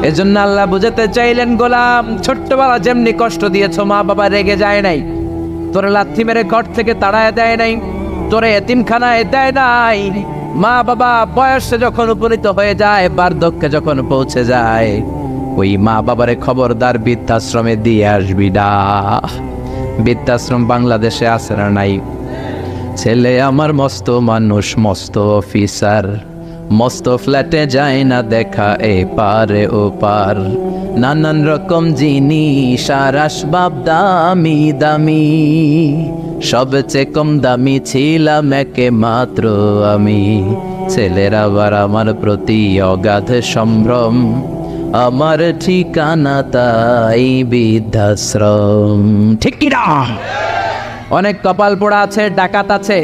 এজন্য আল্লাহ বুঝাতে চাইলেন, গোলাম ছোট্টবেলা যেমনি কষ্ট দিয়েছো, মা বাবা রেগে যায় নাই, তোরে লাথি মেরে ঘর থেকে তাড়ায় দেয় নাই, তোরে এতিমখানায় দেয় নাই। মা বাবা বয়সে যখন উপনীত হয়ে যায়, বার্ধক্যে যখন পৌঁছে যায়, ওই মা বাবারে খবরদার বৃদ্ধাশ্রমে দিয়ে আসবি না। বৃদ্ধাশ্রম বাংলাদেশে আছে না নাই? ছেলে আমার মস্ত মানুষ, মস্ত অফিসার, মস্ত ফ্ল্যাটে যায় না দেখা এ পারে ও পার, নানান রকম জিনিস আর আসবাব দামি দামি, সবচেয়ে কম দামি ছিলাম একে মাত্র আমি। ছেলের আবার আমার প্রতি অগাধ সম্ভ্রম, আমার ঠিকানা তাই বৃদ্ধাশ্রম। ঠিক কি না? অনেক কপাল পোড়া আছে, ডাকাত আছে,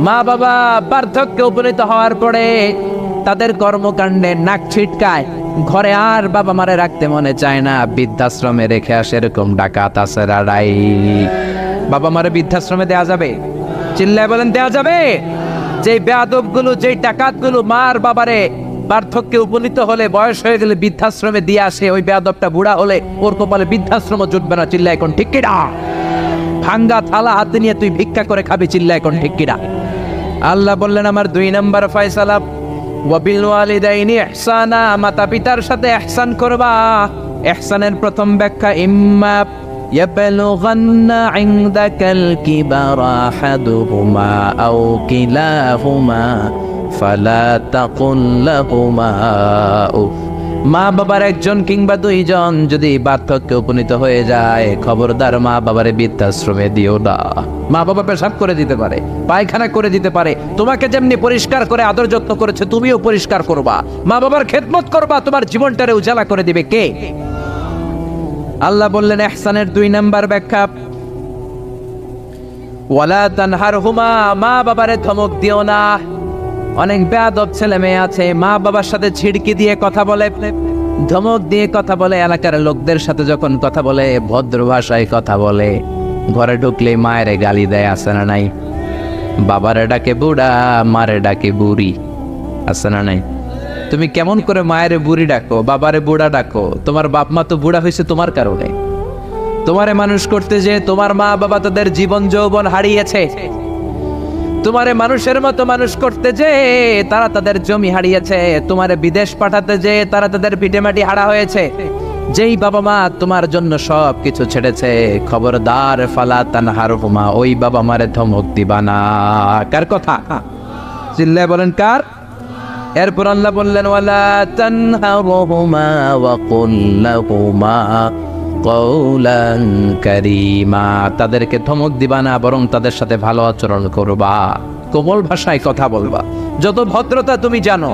মা বাবা বার্ধক্যে উপনীত হওয়ার পরে তাদের কর্মকাণ্ডে নাক ছিটকায়, ঘরে আর বাবা মারে রাখতে মনে চায় না, বৃদ্ধাশ্রমে রেখে আসে। এরকম ডাকাত আছে রাড়াই। বাবা মারে বৃদ্ধাশ্রমে দেয়া যাবে? চিল্লায় বলেন দেয়া যাবে? যেই বেয়াদব গুলো, যেই ডাকাত গুলো মার বাবারে বার্ধক্যে উপনীত হলে, বয়স হয়ে গেলে বৃদ্ধাশ্রমে দিয়ে আসে, ওই বেয়াদবটা বুড়া হলে ওর কপালে বৃদ্ধাশ্রম জুটবে না। চিল্লায় এখন ঠিক কিনা? ভাঙ্গা থালা হাতে নিয়ে তুই ভিক্ষা করে খাবি। চিল্লায় এখন ঠিক কিনা? আল্লাহ বললেন আমার 2 নম্বর ফয়সালা, ওয়াবিল ওয়ালিদাইনি ইহসানা, মাতা পিতার সাথে ইহসান করবা। ইহসানের প্রথম ব্যাখ্যা, ইম্মা ইয়াবলুগান্না ইনদাকাল কিবারা আহাদুহুমা আও কিলাহুমা ফালা তাকুল লাহুমা উফ। মা বাবার একজন কিংবা 2 জন যদি বার্ধক্যে উপনীত হয়ে যায়, খবরদার মা বাবারে বৃদ্ধাশ্রমে দিও না। মা বাবা পেশাব করে দিতে পারে, পায়খানা করে দিতে পারে, তোমাকে যেমনি পরিষ্কার করে আদর যত্ন করেছে তুমিও পরিষ্কার করবা, মা বাবার খেদমত করবা, তোমার জীবনটারে উজালা করে দিবে কে? আল্লাহ বললেন ইহসানের 2 নম্বর ব্যাখ্যা, ওয়ালা তানহারহুমা, মা বাবারে ধমক দিও না। অনেক বেয়াদব ছেলে মেয়ে আছে, মা বাবার সাথে ছিড়কি দিয়ে কথা বলে, ধমক দিয়ে কথা বলে, এলাকার লোকদের সাথে যখন কথা বলে ভদ্র ভাষায় কথা বলে, ঘরে ঢুকলে মায়ের গালি দেয়, আছে না নাই? বাবারে ডাকে বুড়া, মারে ডাকে বুড়ি, আছে না নাই? তুমি কেমন করে মায়ের বুড়ি ডাকো, বাবারে বুড়া ডাকো? তোমার বাপ মা তো বুড়া হয়েছে তোমার কারণে। তোমারে মানুষ করতে যে তোমার মা বাবা তাদের জীবন যৌবন হারিয়েছে, তোমারে মানুষের মতো মানুষ করতে যে তারা তাদের জমি হারিয়েছে, তোমারে বিদেশ পাঠাতে যে তারা তাদের ভিটেমাটি হারা হয়েছে। যেই বাবা মা তোমার জন্য সব কিছু ছেড়েছে, খবরদার ফালা তানহারহুমা, ওই বাবা মারে ধমক দিবা না। কার কথা? চিল্লায় বলেন কার? এরপর আল্লাহ বললেন ওয়ালা তানহারহুমা ওয়া কুল লাহুমা কওলান কারীমা, তাদেরকে ধমক দিবা না, বরং তাদের সাথে ভালো আচরণ করবা, কোমল ভাষায় কথা বলবা। যত ভদ্রতা তুমি জানো,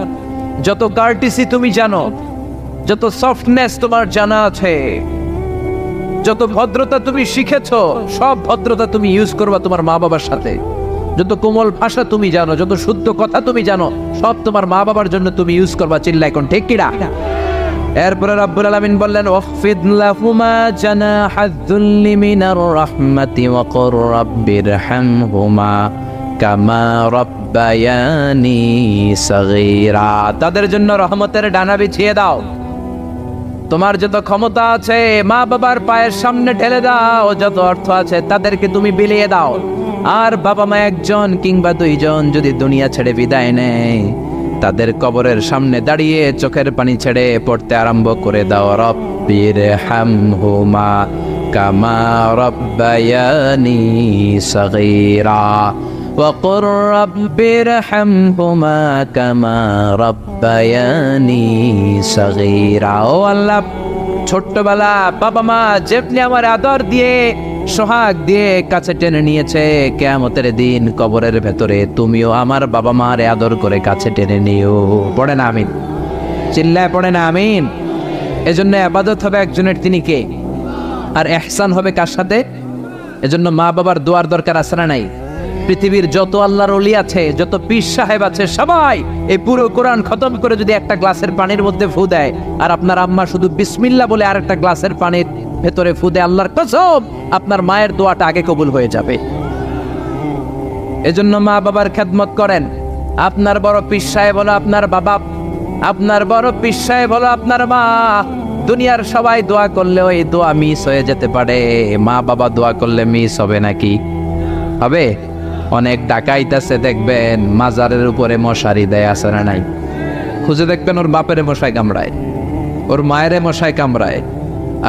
যত কার্টিসি তুমি জানো, যত সফটনেস তোমার জানা আছে, যত ভদ্রতা তুমি শিখেছো, সব ভদ্রতা তুমি ইউজ করবা তোমার মা বাবার সাথে। যত কোমল ভাষা তুমি জানো, যত শুদ্ধ কথা তুমি জানো, সব তোমার মা বাবার জন্য তুমি ইউজ করবা। চিল্লা এখন ঠিক কিনা? এরপরে রব্বুল আলামিন বললেন ওয়াখফিদ লাহুমা জানাহায-যুল্লি মিনার রাহমাতি ওয়া কুর রাব্বিরহামহুমা কামা রাব্বায়ানি সাগীরা, তাদের জন্য রহমতের ডানা বিছিয়ে দাও। তোমার যত ক্ষমতা আছে মা বাবার পায়ের সামনে ঢেলে দাও, যত অর্থ আছে তাদেরকে তুমি বিলিয়ে দাও। আর বাবা মা 1 জন কিংবা 2 জন যদি দুনিয়া ছেড়ে বিদায় নেয়, তাদের কবরের সামনে দাঁড়িয়ে চোখের পানি ছেড়ে পড়তে আরম্ভ করে দাও, রব্বিরহামহুমা কামা রাব্বায়ানি সাগীরা ওয়া কুর রাব্বিরহামহুমা কামা রাব্বায়ানি সাগীরা। ও আল্লাহ, ছোট্টবেলা বাবা মা যেমনি আমার আদর দিয়ে সোহাগ দিয়ে কাছে টেনে নিয়েছে, কিয়ামতের দিন কবরের ভেতরে তুমিও আমার বাবা মারে আদর করে কাছে টেনে নিও। পড়ে না আমিন? চিল্লায় পড়ে না আমিন? এজন্য ইবাদত হবে একজনের, তিনি কে? আর ইহসান হবে কার সাথে? এজন্য মা বাবার দোয়ার দরকার আছে না নাই? পৃথিবীর যত আল্লাহর ওলি আছে, যত পীর সাহেব আছে, সবাই এই পুরো কোরআন খতম করে যদি একটা গ্লাসের পানির মধ্যে ফু দেয়, আর আপনার আম্মা শুধু বিসমিল্লাহ বলে আরেকটা গ্লাসের পানির ভেতরে ফু দেয়, আল্লাহর কসম আপনার মায়ের দোয়াটা আগে কবুল হয়ে যাবে। এজন্য মা বাবার খেদমত করেন। আপনার বড় পীর সাহেব হলো আপনার বাবা, আপনার বড় পীর সাহেব হলো আপনার মা। দুনিয়ার সবাই দোয়া করলে ওই দোয়া মিস হয়ে যেতে পারে, মা বাবা দোয়া করলে মিস হবে নাকি? হবে? অনেক ডাকাইত আছে দেখবেন মাজারের উপরে মশারি দেয়, আছে না নাই? খুঁজে দেখবেন ওর বাপের মশায় কামড়ায়, ওর মায়ের মশায় কামড়ায়,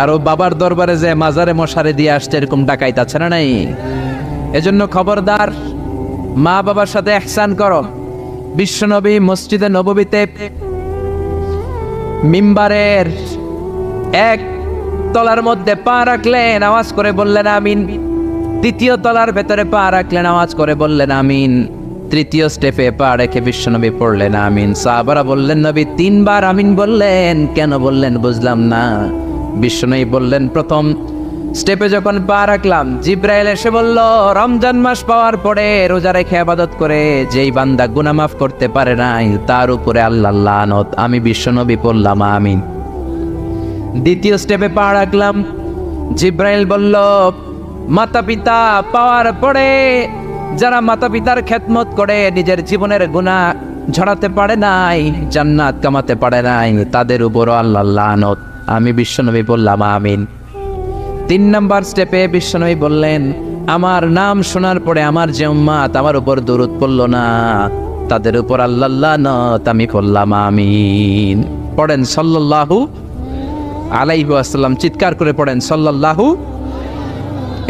আর ও বাবার দরবারে যে মাজারে মশারি দিয়ে আসছে, এরকম ডাকাইত আছে না নাই? এজন্য খবরদার, মা বাবার সাথে ইহসান করো। বিশ্বনবী মসজিদে নববীতে মিম্বারের এক তলার মধ্যে পা রাখলেন, আওয়াজ করে বললেন আমিন। দ্বিতীয় তলার ভেতরে পা রাখলেন, আওয়াজ করে বললেন আমিন। তৃতীয় স্টেপে পা রেখে বিশ্বনবী পড়লেন আমিন। সাহাবারা বললেন নবী 3 বার আমিন বললেন, কেন বললেন বুঝলাম না। বিশ্বনবী বললেন প্রথম স্টেপে যখন পা রাখলাম, জিব্রাইল এসে বলল রমজান মাস পাওয়ার পরে রোজা রেখে ইবাদত করে যেই বান্দা গুনাহ মাফ করতে পারে নাই তার উপরে আল্লাহর লানত। আমি বিশ্বনবী পড়লাম আমিন। দ্বিতীয় স্টেপে পা রাখলাম, জিব্রাইল বলল মাতা পিতা পাওয়ার পরে যারা মাতা পিতার খেদমত করে নিজের জীবনের গুনাহ ঝরাতে পারে নাই, জান্নাত কামাতে পারে নাই, তাদের উপর আল্লাহর লানত। আমি বিশ্বনবী বললাম আমিন। 3 নাম্বার স্টেপে বিশ্বনবী বললেন আমার নাম শোনার পরে আমার যে উম্মাত আমার উপর দরুদ পড়ল না তাদের উপর আল্লাহর লানত। আমি বললাম আমিন। পড়েন সাল্লাল্লাহু আলাইহি ওয়াসাল্লাম, চিৎকার করে পড়েন সাল্লাল্লাহু।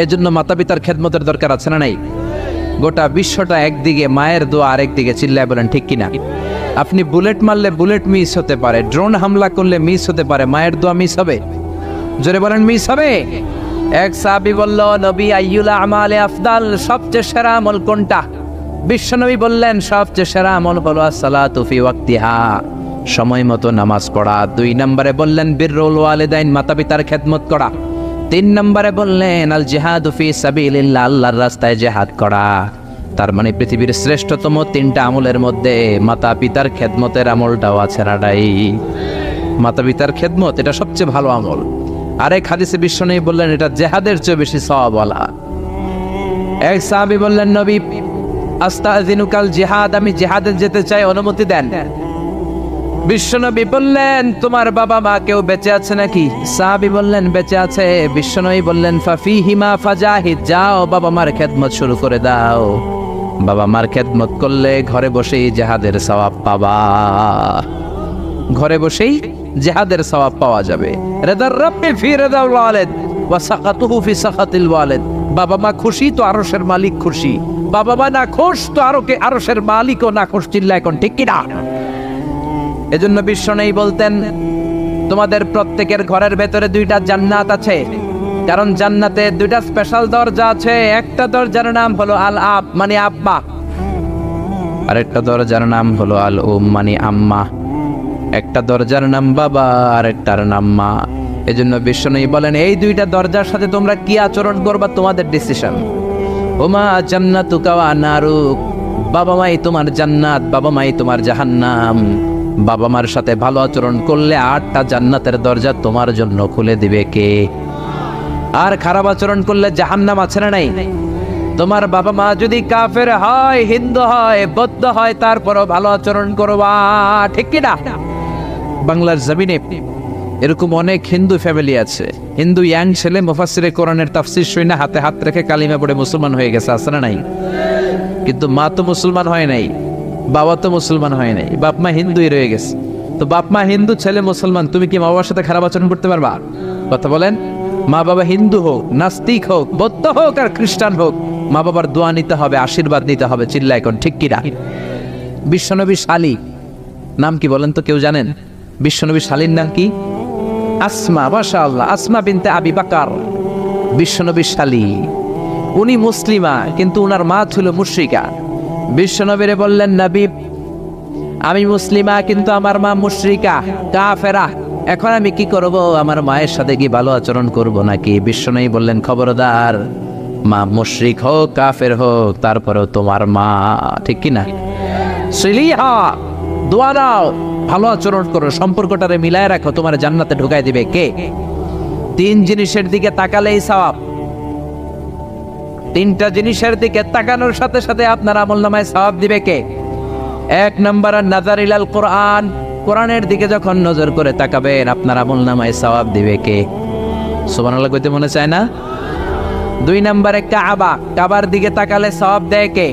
এজন্য মাতা পিতার খেদমতের দরকার আছে না নাই? গোটা বিশ্বটা একদিকে, মায়ের দোয়া আরেকদিকে, চিল্লায় বলেন ঠিক কিনা? আপনি বুলেট মারলে বুলেট মিস হতে পারে, ড্রোন হামলা করলে মিস হতে পারে, মায়ের দোয়া মিস হবে? জোরে বলেন মিস হবে? এক সাহাবী বলল নবী আইয়ুল আমালে আফদাল, সবচেয়ে সেরা আমল কোনটা? বিশ্বনবী বললেন সবচেয়ে সেরা আমল হলো আসসালাতু ফি ওয়াক্তিহা, সময় মতো নামাজ পড়া। 2 নম্বরে বললেন বিররুল ওয়ালিদাইন, মাতা পিতার খেদমত করা। 3 নম্বরে বললেন আল জিহাদু ফি সাবিলিল্লাহ, আল্লাহর রাস্তায় জিহাদ করা। তার মানে পৃথিবীর শ্রেষ্ঠতম 3টা আমলের মধ্যে মাতা পিতার খেদমতের আমলটাও আছে রাডাই। মাতা পিতার খেদমত এটা সবচেয়ে ভালো আমল। আরেক হাদিসে বিশ্বনবী বললেন এটা জিহাদের চেয়ে বেশি সওয়াবওয়ালা। এক সাহাবী বললেন নবী আস্তাযিনুকাল জিহাদ, আমি জিহাদে যেতে চাই, অনুমতি দেন। বিশ্বনবী বললেন তোমার বাবা মা কেউ বেঁচে আছে নাকি? সাহাবী বললেন বেঁচে আছে। বিশ্বনবী বললেন ফাফিহিমা ফাজাহিদ, যাও বাবা মার খেদমত শুরু করে দাও। বাবা মার খেদমত করলে ঘরে বসেই জিহাদের সওয়াব পাবা, ঘরে বসেই জিহাদের সওয়াব পাওয়া যাবে। রিদার রাব্বি ফি রিদাল ওয়ালিদ ওয়া সাকাতুহু ফি সাকাতিল ওয়ালিদ, বাবা মা খুশি তো আরশের মালিক খুশি, বাবা মা না খুশ তো আরশের মালিকও না খুশ। চিল্লায় কোন ঠিক কিনা? এজন্য বিশ্বনবী বলতেন তোমাদের প্রত্যেকের ঘরের ভেতরে 2টা জান্নাত আছে, কারণ জান্নাতে 2টা স্পেশাল দরজা আছে। একটা দরজার নাম হলো আল আব মানে আব্বা, আরেকটা দরজার নাম হলো আল উম মানে আম্মা। একটা দরজার নাম বাবা, আরেকটার নাম মা। এজন্য বিশ্বনবী বলেন এই 2টা দরজার সাথে তোমরা কি আচরণ করবা তোমাদের ডিসিশন। ওমা জান্নাতুকা ওয়া নারুক, বাবা মাই তোমার জান্নাত, বাবা মাই তোমার জাহান্নাম। বাবা মার সাথে ভালো আচরণ করলে 8টা জান্নাতের দরজা তোমার জন্য খুলে দিবে কে? আর খারাপ আচরণ করলে জাহান্নাম আছে না নাই? তোমার বাবা মা যদি কাফের হয়, হিন্দু হয়, বৌদ্ধ হয়, তারপরও ভালো আচরণ করবা, ঠিক কি না? বাংলার জমিনে এরকম অনেক হিন্দু ফ্যামিলি আছে, হিন্দু ইয়াং ছেলে মুফাসসিরে কোরআনের তাফসীর শুনে হাতে হাত রেখে কালিমা পড়ে মুসলমান হয়ে গেছে, আছে না নাই? কিন্তু মা তো মুসলমান হয় নাই, বাবা তো মুসলমান হয় নাই, বাপ মা হিন্দুই রয়ে গেছে। তো বাপ মা হিন্দু, ছেলে মুসলমান, তুমি কি মা বাবার সাথে খারাপ আচরণ করতে পারবা? কথা বলেন। মা বাবা হিন্দু হোক, নাস্তিক হোক, বৌদ্ধ হোক আর খ্রিস্টান হোক, মা বাবার দোয়া নিতে হবে, আশীর্বাদ নিতে হবে। চিল্লা এখন ঠিক কিনা? বিশ্বনবী শালী নাম কি বলেন তো, কেউ জানেন বিশ্বনবী শালীর নাম কি? আসমা, মাশাআল্লাহ, আসমা বিনতে আবি বকর বিশ্বনবী শালী। উনি মুসলিমা কিন্তু উনার মা ছিল মুশরিকা। বিশ্বনবীরে বললেন নবী আমি মুসলিমা কিন্তু আমার মা মুশরিকা কাফেরা, এখন আমি কি করব? আমার মায়ের সাথে কি ভালো আচরণ করব নাকি? বিশ্বনবী বললেন খবরদার, মা মুশরিক হোক কাফের হোক তারপরেও তোমার মা, ঠিক কি না? সিলিহা, দোয়া দাও, ভালো আচরণ করো, সম্পর্কটারে মিলায় রাখো, তোমার জান্নাতে ঢুকাই দিবে কে? 3 জিনিসের দিকে তাকালেই সওয়াব। 3টা জিনিসের দিকে তাকানোর সাথে সাথে আপনার আমলনামায় সওয়াব দিবে কে? 1 নাম্বার নাযার ইলাল কোরআন, কোরআনের দিকে যখন নজর করে তাকাবেন আপনার আমলনামায় সওয়াব দিবে কে? সুবহানাল্লাহ কইতে মনে চায় না? 2 নম্বরে কাবা, কাবার দিকে তাকালে সওয়াব দেয় কে?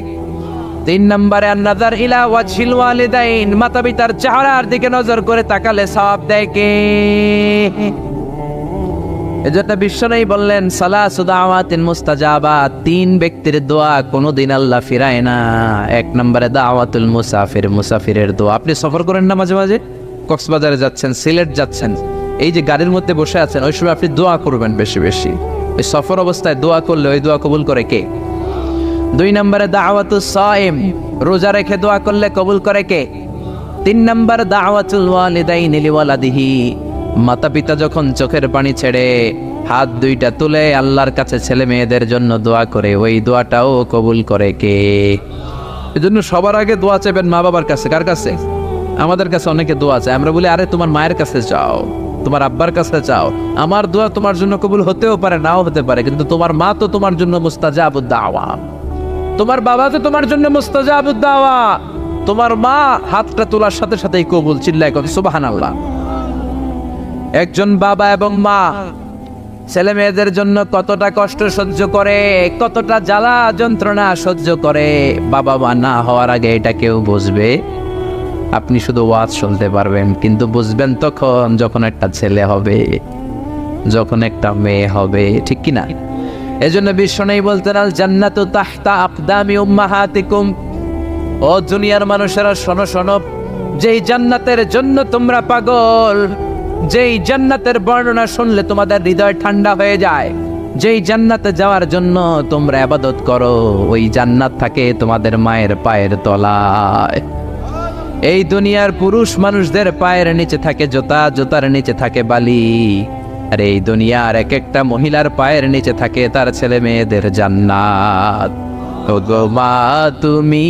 3 নম্বরে নাযার ইলা ওয়াজহিল ওয়ালিদাইন, মাতা পিতার চেহারার দিকে নজর করে তাকালে সওয়াব দেয় কে? এজন্য বিশ্বনবী বললেন সালাসু দাওয়াতিন মুস্তাজাবাত, তিন ব্যক্তির দোয়া কোনোদিন আল্লাহ ফিরায় না। এক নম্বরে দাওয়াতুল মুসাফির, মুসাফিরের দোয়া। আপনি সফর করেন না মাঝে মাঝে, কক্সবাজারে যাচ্ছেন, সিলেট যাচ্ছেন, এই যে গাড়ির মধ্যে বসে আছেন, ওই সময় আপনি দোয়া করবেন বেশি বেশি। ওই সফর অবস্থায় দোয়া করলে ওই দোয়া কবুল করে কে? দুই নম্বরে দাওয়াতুস সাইম, রোজা রেখে দোয়া করলে কবুল করে কে? তিন নম্বর দাওয়াতুল ওয়ালিদাইনি লিওয়ালাদিহি, মাতা পিতা যখন চোখের পানি ছেড়ে হাত দুইটা তুলে আল্লাহর কাছে ছেলে মেয়েদের জন্য দোয়া করে, ওই দোয়াটাও কবুল করে কে? এজন্য সবার আগে দোয়া চাইবেন মা বাবার কাছে। কার কাছে? আমাদের কাছে অনেকে দোয়া চায়, আমরা বলি আরে তোমার মায়ের কাছে চাও, তোমার আব্বার কাছে চাও। আমার দোয়া তোমার জন্য কবুল হতেও পারে, নাও হতে পারে, কিন্তু তোমার মা তো তোমার জন্য মুস্তাজাবুদ দাওয়া, তোমার বাবা তো তোমার জন্য মুস্তাজাবুদ দাওয়া। তোমার মা হাতটা তোলার সাথে সাথেই কবুল। চিল্লায় কত সুবহানাল্লাহ। একজন বাবা এবং মা ছেলে মেয়েদের জন্য কতটা কষ্ট সহ্য করে, কতটা জ্বালা যন্ত্রণা সহ্য করে, বাবা মা না হওয়ার আগে এটা কেউ বুঝবে? আপনি শুধু ওয়াজ শুনতে পারবেন, কিন্তু বুঝবেন তখন যখন একটা ছেলে হবে, যখন একটা মেয়ে হবে, ঠিক কি না? এজন্য বিশ্বনবী বলতেন আল জান্নাতু তাহতা আকদামি উম্মাহাতিকুম। ও দুনিয়ার মানুষেরা শোনো শোনো, যেই জান্নাতের জন্য তোমরা পাগল, যেই জান্নাতের বর্ণনা শুনলে তোমাদের হৃদয় ঠান্ডা হয়ে যায়, যেই জান্নাতে যাওয়ার জন্য তোমরা ইবাদত করো, ওই জান্নাত থাকে তোমাদের মায়ের পায়ের তলায়। এই দুনিয়ার পুরুষ মানুষদের পায়ের নিচে থাকে জুতা, জুতার নিচে থাকে বালি, আর এই দুনিয়ার এক একটা মহিলার পায়ের নিচে থাকে তার ছেলে মেয়েদের জান্নাত। ওগো মা তুমি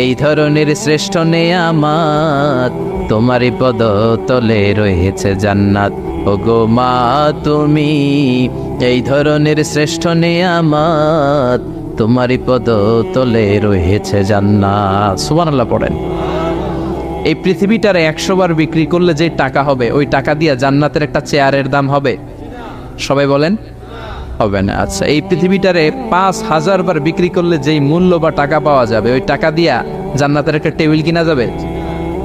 এই ধরনের শ্রেষ্ঠ নেয়ামত, তোমারই পদতলে রয়েছে জান্নাত। ওগো মা তুমি এই ধরনের শ্রেষ্ঠ নেয়ামত, তোমারই পদতলে রয়েছে জান্নাত। সুবহানাল্লাহ পড়েন। এই পৃথিবীটারে 100 বার বিক্রি করলে যে টাকা হবে, ওই টাকা দিয়ে জান্নাতের একটা চেয়ারের দাম হবে? সবাই বলেন হবে না। আচ্ছা, এই পৃথিবীটারে 5000 বার বিক্রি করলে যেই মূল্য বা টাকা পাওয়া যাবে, ওই টাকা দিয়া জান্নাতের একটা টেবিল কিনা যাবে?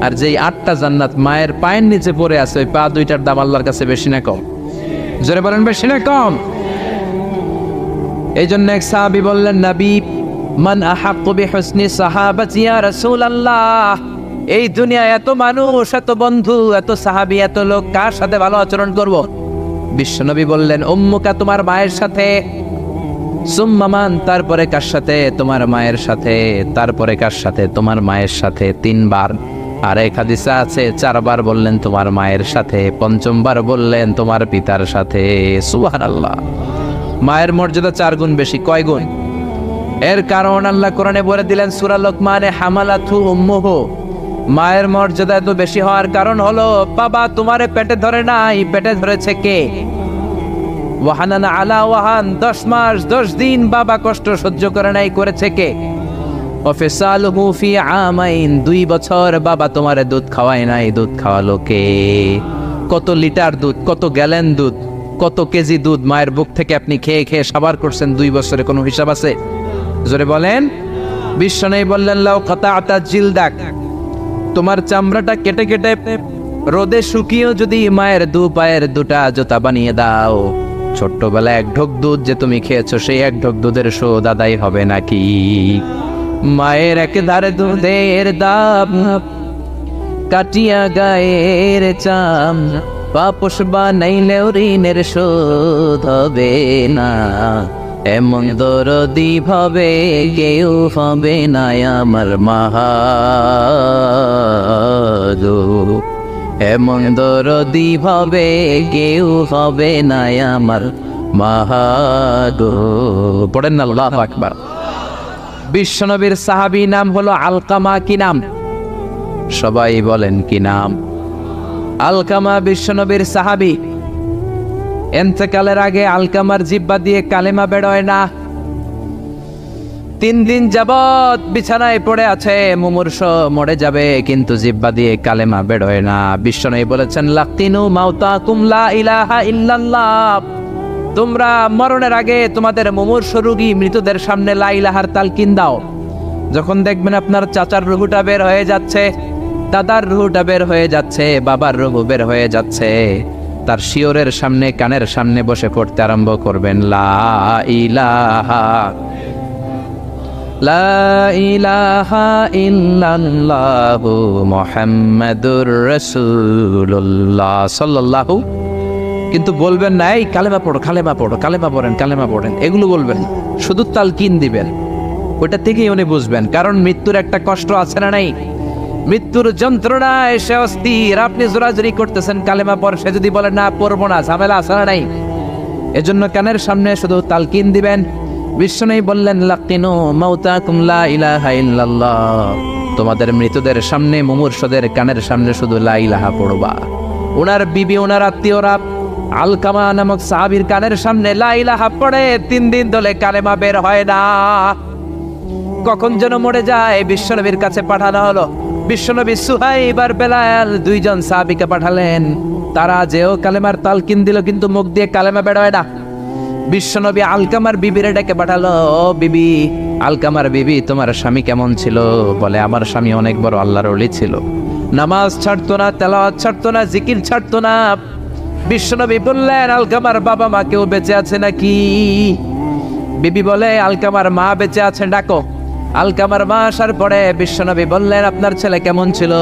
আর যেই 8টা জান্নাত মায়ের পায়ের নিচে পড়ে আছে, ওই পা দুইটার দাম আল্লাহর কাছে বেশি না কম? জোরে বলেন বেশি না কম? এই জন্য এক সাহাবী বললেন, নবী মান আহাক্কু বিহুসনি সাহাবাতি ইয়া রাসূলুল্লাহ, এই দুনিয়ায় এত মানুষ, এত বন্ধু, এত সাহাবী, এত লোক, কার সাথে ভালো আচরণ করব? বিশ্বনবী বললেন উম্মুকা, তোমার মায়ের সাথে। সুম্মা মান, তারপরে কার সাথে? তোমার মায়ের সাথে। তারপরে কার সাথে? তোমার মায়ের সাথে। 3 বার। আর এক হাদিসে আছে 4 বার বললেন তোমার মায়ের সাথে, 5ম বার বললেন তোমার পিতার সাথে। সুবহানাল্লাহ। মায়ের মর্যাদা 4 গুণ বেশি। কয় গুণ? এর কারণ আল্লাহ কোরআনে বলে দিলেন সূরা লোকমানে, হামালাতহু উম্মুহু। মায়ের মর্যাদা এত বেশি হওয়ার কারণ হলো, বাবা তোমারে পেটে ধরে নাই, পেটে ধরেছে কে? ওয়াহানানা আলা ওয়াহান, 10 মাস 10 দিন বাবা কষ্ট সহ্য করে নাই, করেছে কে? ওয়াফিসালুহু ফি আমাইন, 2 বছর বাবা তোমারে দুধ খাওয়ায় নাই, দুধ খাওয়ালো কে? কত লিটার দুধ, কত গ্যালন দুধ, কত কেজি দুধ মায়ের বুক থেকে আপনি খেয়ে খেয়ে সাবার করছেন 2 বছরে, কোনো হিসাব আছে? জোরে বলেন। বিশ্বনবী বললেন লাউ কাতাআতা জিলদাক, তোমার চামড়াটা কেটে কেটে রোদে শুকিয়েও যদি মায়ের 2 পায়ের 2টা জুতা বানিয়ে দাও, ছোট্টবেলায় 1 ঢোক দুধ যে তুমি খেয়েছো, সেই 1 ঢোক দুধের শোধ আদায় হবে নাকি? মায়ের একেধারে দুধের দাম, কাটিয়া গায়ের চাম, পাপোশ বানাইলেও ঋণের শোধ হবে না। এমন দরদি ভাবে কেউ হবে না আমার মা গো, এমন দরদি ভাবে কেউ হবে না আমার মা গো। পড়েন না আল্লাহু আকবার। বিশ্বনবীর সাহাবী নাম হলো আলকামা। কি নাম? সবাই বলেন কি নাম? আলকামা বিশ্বনবীর সাহাবী। ইন্তেকালের আগে আলকামার জিহ্বা দিয়ে কালেমা বেরোয় না। 3 দিন যাবত বিছানায় পড়ে আছে, মুমূর্ষ, মরে যাবে, কিন্তু জিহ্বা দিয়ে কালেমা বেরোয় না। বিশ্বনবী বলেছেন লাকিনু মাউতাকুম লা ইলাহা ইল্লাল্লাহ, তোমরা মরণের আগে তোমাদের মুমূর্ষ রোগী মৃতদের সামনে লা ইলাহার তালকিন দাও। যখন দেখবেন আপনার চাচার রুহুটা বের হয়ে যাচ্ছে, দাদার রুহুটা বের হয়ে যাচ্ছে, বাবার রুহু বের হয়ে যাচ্ছে, তার শিওরের সামনে, কানের সামনে বসে পড়তে আরম্ভ করবেন, লা ইলাহা লা ইলাহা ইল্লাল্লাহু মুহাম্মাদুর রাসূলুল্লাহ সাল্লাল্লাহু। কিন্তু বলবেন না এই কালেমা পড়ো, কালেমা পড়ো, কালেমা পড়েন, কালেমা পড়েন, এগুলো বলবেন, শুধু তালকিন দিবেন। ওটা থেকেই উনি বুঝবেন, কারণ মৃত্যুর একটা কষ্ট আছে না নাই? মৃত্যুর যন্ত্রণায় সে অস্থির, আপনি জোরাজুরি করতেছেন কালেমা পড়, সে যদি বলে না পড়বো না, ঝামেলা আছে না নাই? এজন্য কানের সামনে শুধু তালকিন দিবেন। বিশ্বনবী বললেন, লাকিনু মাউতাকুম লা ইলাহা ইল্লাল্লাহ, তোমাদের মৃতদের সামনে, মুমূর্ষদের কানের সামনে শুধু লা ইলাহা পড়বা। ওনার বিবি, ওনার আত্মীয়রা আলকামা নামক সাহাবীর কানের সামনে লা ইলাহা পড়ে 3 দিন ধরে কালেমা বের হয় না। কখন যেন মরে যায়, বিশ্বনবীর কাছে পাঠানো হলো। বিশ্বনবী সুহাইব আর বেলাল 2 জন সাহাবীকে পাঠালেন, তারা যেও কালেমার তালকিন দিল, কিন্তু মুখ দিয়ে কালেমা বের হয় না। বিশ্বনবী আলকামার বিবিরে ডেকে পাঠালো, ও বিবি, আলকামার বিবি, তোমার স্বামী কেমন ছিল? বলে, আমার স্বামী অনেক বড় আল্লাহর ওলি ছিল, নামাজ ছাড়তো না, তেলাওয়াত ছাড়তো না, জিকির ছাড়তো না। বিশ্বনবী বললেন, আলকামার বাবা মা কেউ বেঁচে আছে নাকি? বিবি বলে, আলকামার মা বেঁচে আছেন, ডাকো। আলকামার মা আসার পরে বিশ্বনবী বললেন, আপনার ছেলে কেমন ছিল?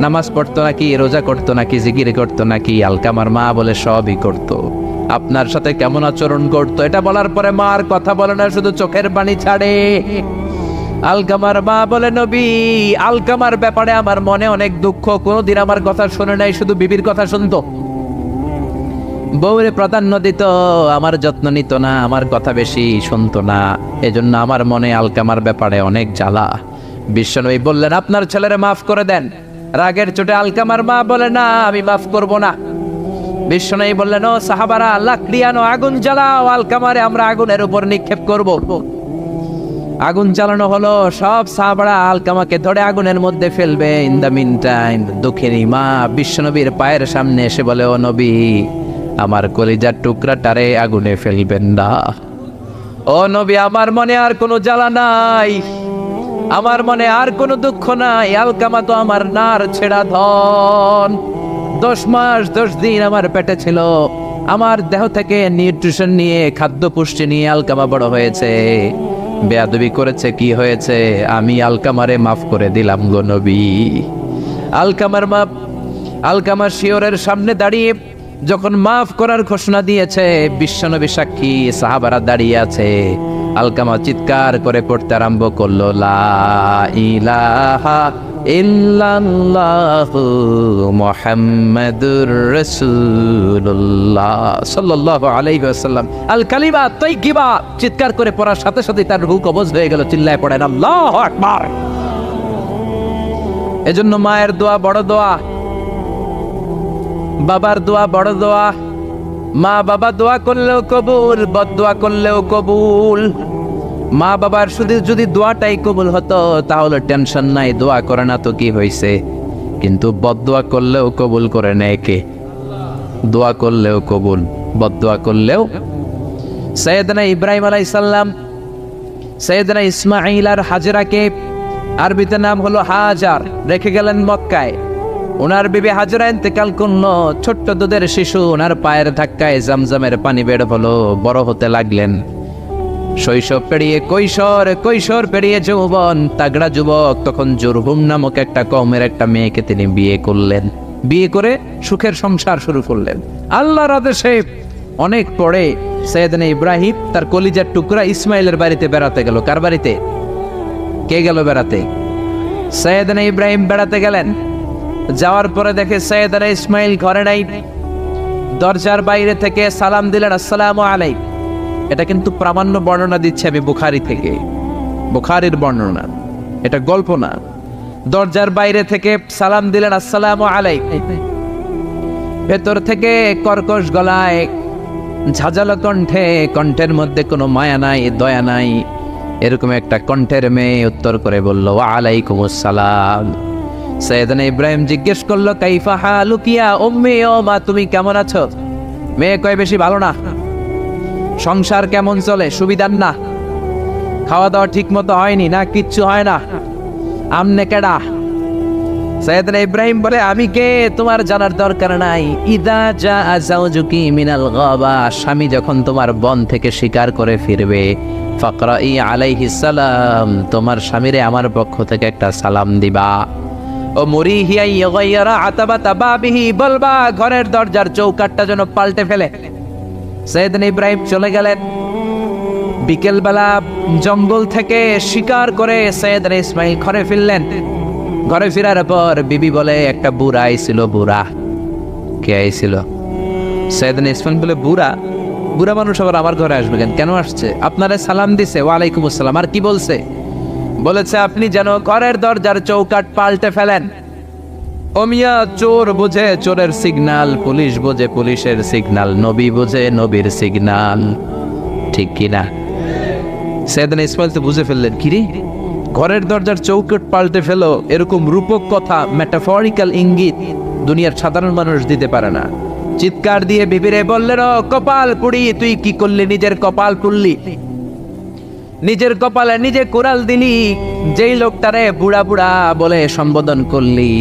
নামাজ পড়তো নাকি, রোজা করতো নাকি, জিকির করতো নাকি? আলকামার মা বলে, সবই করতো। আপনার সাথে কেমন আচরণ করতো? এটা বলার পরে মা আর কথা বলে না, শুধু চোখের পানি ছাড়ে। আলকামার মা বলে, নবী, আলকামার ব্যাপারে আমার মনে অনেক দুঃখ, কোনোদিন আমার কথা শুনে নাই, শুধু বিবির কথা শুনতো, বউরে প্রাধান্য দিত, আমার যত্ন নিত না, আমার কথা বেশি শুনতো না, এজন্য আমার মনে আলকামার ব্যাপারে অনেক জ্বালা। বিশ্বনবী বললেন, আপনার ছেলেরে মাফ করে দেন। রাগের চোটে আলকামার মা বলে, না, আমি মাফ করব না। বিশ্বনবী বললেন, ও সাহাবারা, লাকড়ি আনো, আগুন জ্বালাও, আলকামারে আমরা আগুনের উপর নিক্ষেপ করব। আগুন জ্বালানো হলো, সব সাহাবারা আলকামাকে ধরে আগুনের মধ্যে ফেলবে। ইন দ্য মিন টাইম দুঃখিনী মা বিশ্বনবীর পায়ের সামনে এসে বলে, ও নবী, আমার কলিজার টুকরাটারে আগুনে ফেলবেন না। ও নবী, আমার মনে আর কোনো জ্বালা নাই, আমার মনে আর কোনো দুঃখ নাই, আলকামা তো আমার নার ছেড়া ধন। 10 মাস 10 দিন আমার পেটে ছিল, আমার দেহ থেকে নিউট্রিশন নিয়ে, খাদ্য পুষ্টি নিয়ে আলকামা বড় হয়েছে। বেয়াদবি করেছে, কি হয়েছে? আমি আলকামারে মাফ করে দিলাম গো নবী। আলকামার মা, আলকামার শিওরের সামনে দাঁড়িয়ে যখন মাফ করার ঘোষণা দিয়েছে, বিশ্বনবী সাক্ষী, সাহাবারা দাঁড়িয়ে আছে। আলকামা চিৎকার করে পড়তে আরম্ভ করলো, লা ইলাহা ইল্লাল্লাহু মুহাম্মাদুর রাসূলুল্লাহ সাল্লাল্লাহু আলাইহি ওয়াসাল্লাম। আল কালিমা তাইয়্যিবা চিৎকার করে পড়ার সাথে সাথে তার রূহ কবজ হয়ে গেল। চিল্লায় পড়েন, আল্লাহু আকবার। এজন্য মায়ের দোয়া বড় দোয়া, বাবার দোয়া বড় দোয়া। মা বাবা দোয়া করলেও কবুল, বদদোয়া করলেও কবুল। মা বাবার শুধু যদি দোয়াটাই কবুল হতো তাহলে টেনশন নাই, দোয়া করে না তো কি হয়েছে। কিন্তু বদদোয়া করলেও কবুল করে নেয় কে? দোয়া করলেও কবুল, বদদোয়া করলেও। সৈয়দনা ইব্রাহিম আলাইহিস সালাম সৈয়দনা ইসমাঈল আর হাজরাকে, আরবিতে নাম হলো হাজার, রেখে গেলেন মক্কায়। ওনার বিবি হাজরা ইন্তেকাল করলো, ছোট্ট দুধের শিশু ওনার পায়ের ধাক্কায় জামজামের পানি বের হলো, বড় হতে লাগলেন। শৈশব পেরিয়ে কৈশোর, কৈশোর পেরিয়ে যৌবন, তাগড়া যুবক। তখন জুরহুম নামক একটা কওমের একটা মেয়েকে তিনি বিয়ে করলেন। বিয়ে করে সুখের সংসার শুরু করলেন আল্লাহর আদেশে। অনেক পরে সৈয়দনা ইব্রাহিম তার কলিজার টুকরা ইসমাইলের বাড়িতে বেড়াতে গেল। কার বাড়িতে? কে গেল বেড়াতে? সৈয়দনা ইব্রাহিম বেড়াতে গেলেন। যাওয়ার পরে দেখে সৈয়দনা ইসমাইল ঘরে নাই। দরজার বাইরে থেকে সালাম দিলেন, আসসালামু আলাইকুম। এটা কিন্তু প্রামাণ্য বর্ণনা দিচ্ছে আমি বুখারী থেকে, বুখারীর বর্ণনা, এটা গল্প না। দরজার বাইরে থেকে সালাম দিলেন, আসসালামু আলাইকুম। ভেতর থেকে কর্কশ গলায়, ঝাঁঝালো কণ্ঠে, কণ্ঠের মধ্যে কোনো মায়া নাই, দয়া নাই, এরকম একটা কণ্ঠের মেয়ে উত্তর করে বলল, ওয়া আলাইকুমুস সালাম। সৈয়দনা ইব্রাহিম জিজ্ঞেস করলো, কাইফা হালুকিয়া উম্মি, ও মা তুমি কেমন আছো? মেয়ে কয়, বেশি ভালো না। সংসার কেমন চলে? সুবিধার না? খাওয়া দাওয়া ঠিক মতো হয়নি না? কিচ্ছু হয় না? আমনে কেডা? সাইয়েদনা ইব্রাহিম বলে, আমি কে তোমার জানার দরকার নাই। ইদা জা যাওজুকি মিনাল গাবা, স্বামী যখন তোমার বন থেকে শিকার করে ফিরবে, ফাকরাই আলাইহিস সালাম, তোমার স্বামীরে আমার পক্ষ থেকে একটা সালাম দিবা। ও মুরিহিয়া ইয়াগাইরা আতাবাতা বাবিহি, বলবা ঘরের দরজার চৌকাঠটা যেন পাল্টে ফেলে। সাইয়েদনা ইব্রাহিম চলে গেলেন। বিকেলবেলা জঙ্গল থেকে শিকার করে সাইয়েদনা ইসমাইল ঘরে ফিরলেন। ঘরে ফেরার পর বিবি বলে, একটা বুড়া আইছিল। বুড়া কে আইছিল? সাইয়েদনা ইসমাইল বলে, বুড়া? বুড়া মানুষ আবার আমার ঘরে আসবে কেন? কেন আসছে? আপনারে সালাম দিছে। ওয়ালাইকুম আসসালাম। আর কি বলছে? বলেছে আপনি যেন ঘরের দরজার চৌকাঠ পাল্টে ফেলেন। ও মিয়া, চোর বোঝে চোরের সিগন্যাল, পুলিশ বোঝে পুলিশের সিগন্যাল, নবী বোঝে নবীর সিগন্যাল, ঠিক কিনা? সাইয়েদনা ইসমাইল তো বুঝে ফেললেন, কিরে ঘরের দরজার চৌকাঠ পাল্টে ফেলো, এরকম রূপক কথা, মেটাফরিক্যাল ইঙ্গিত দুনিয়ার সাধারণ মানুষ দিতে পারে না। চিৎকার দিয়ে বিবিরে বললেন, ও কপাল পুড়ি, তুই কি করলি? নিজের কপাল পুড়লি, নিজের কপালে নিজে কোরাল দিলি। যেই লোকটারে বুড়া বুড়া বলে সম্বোধন করলি,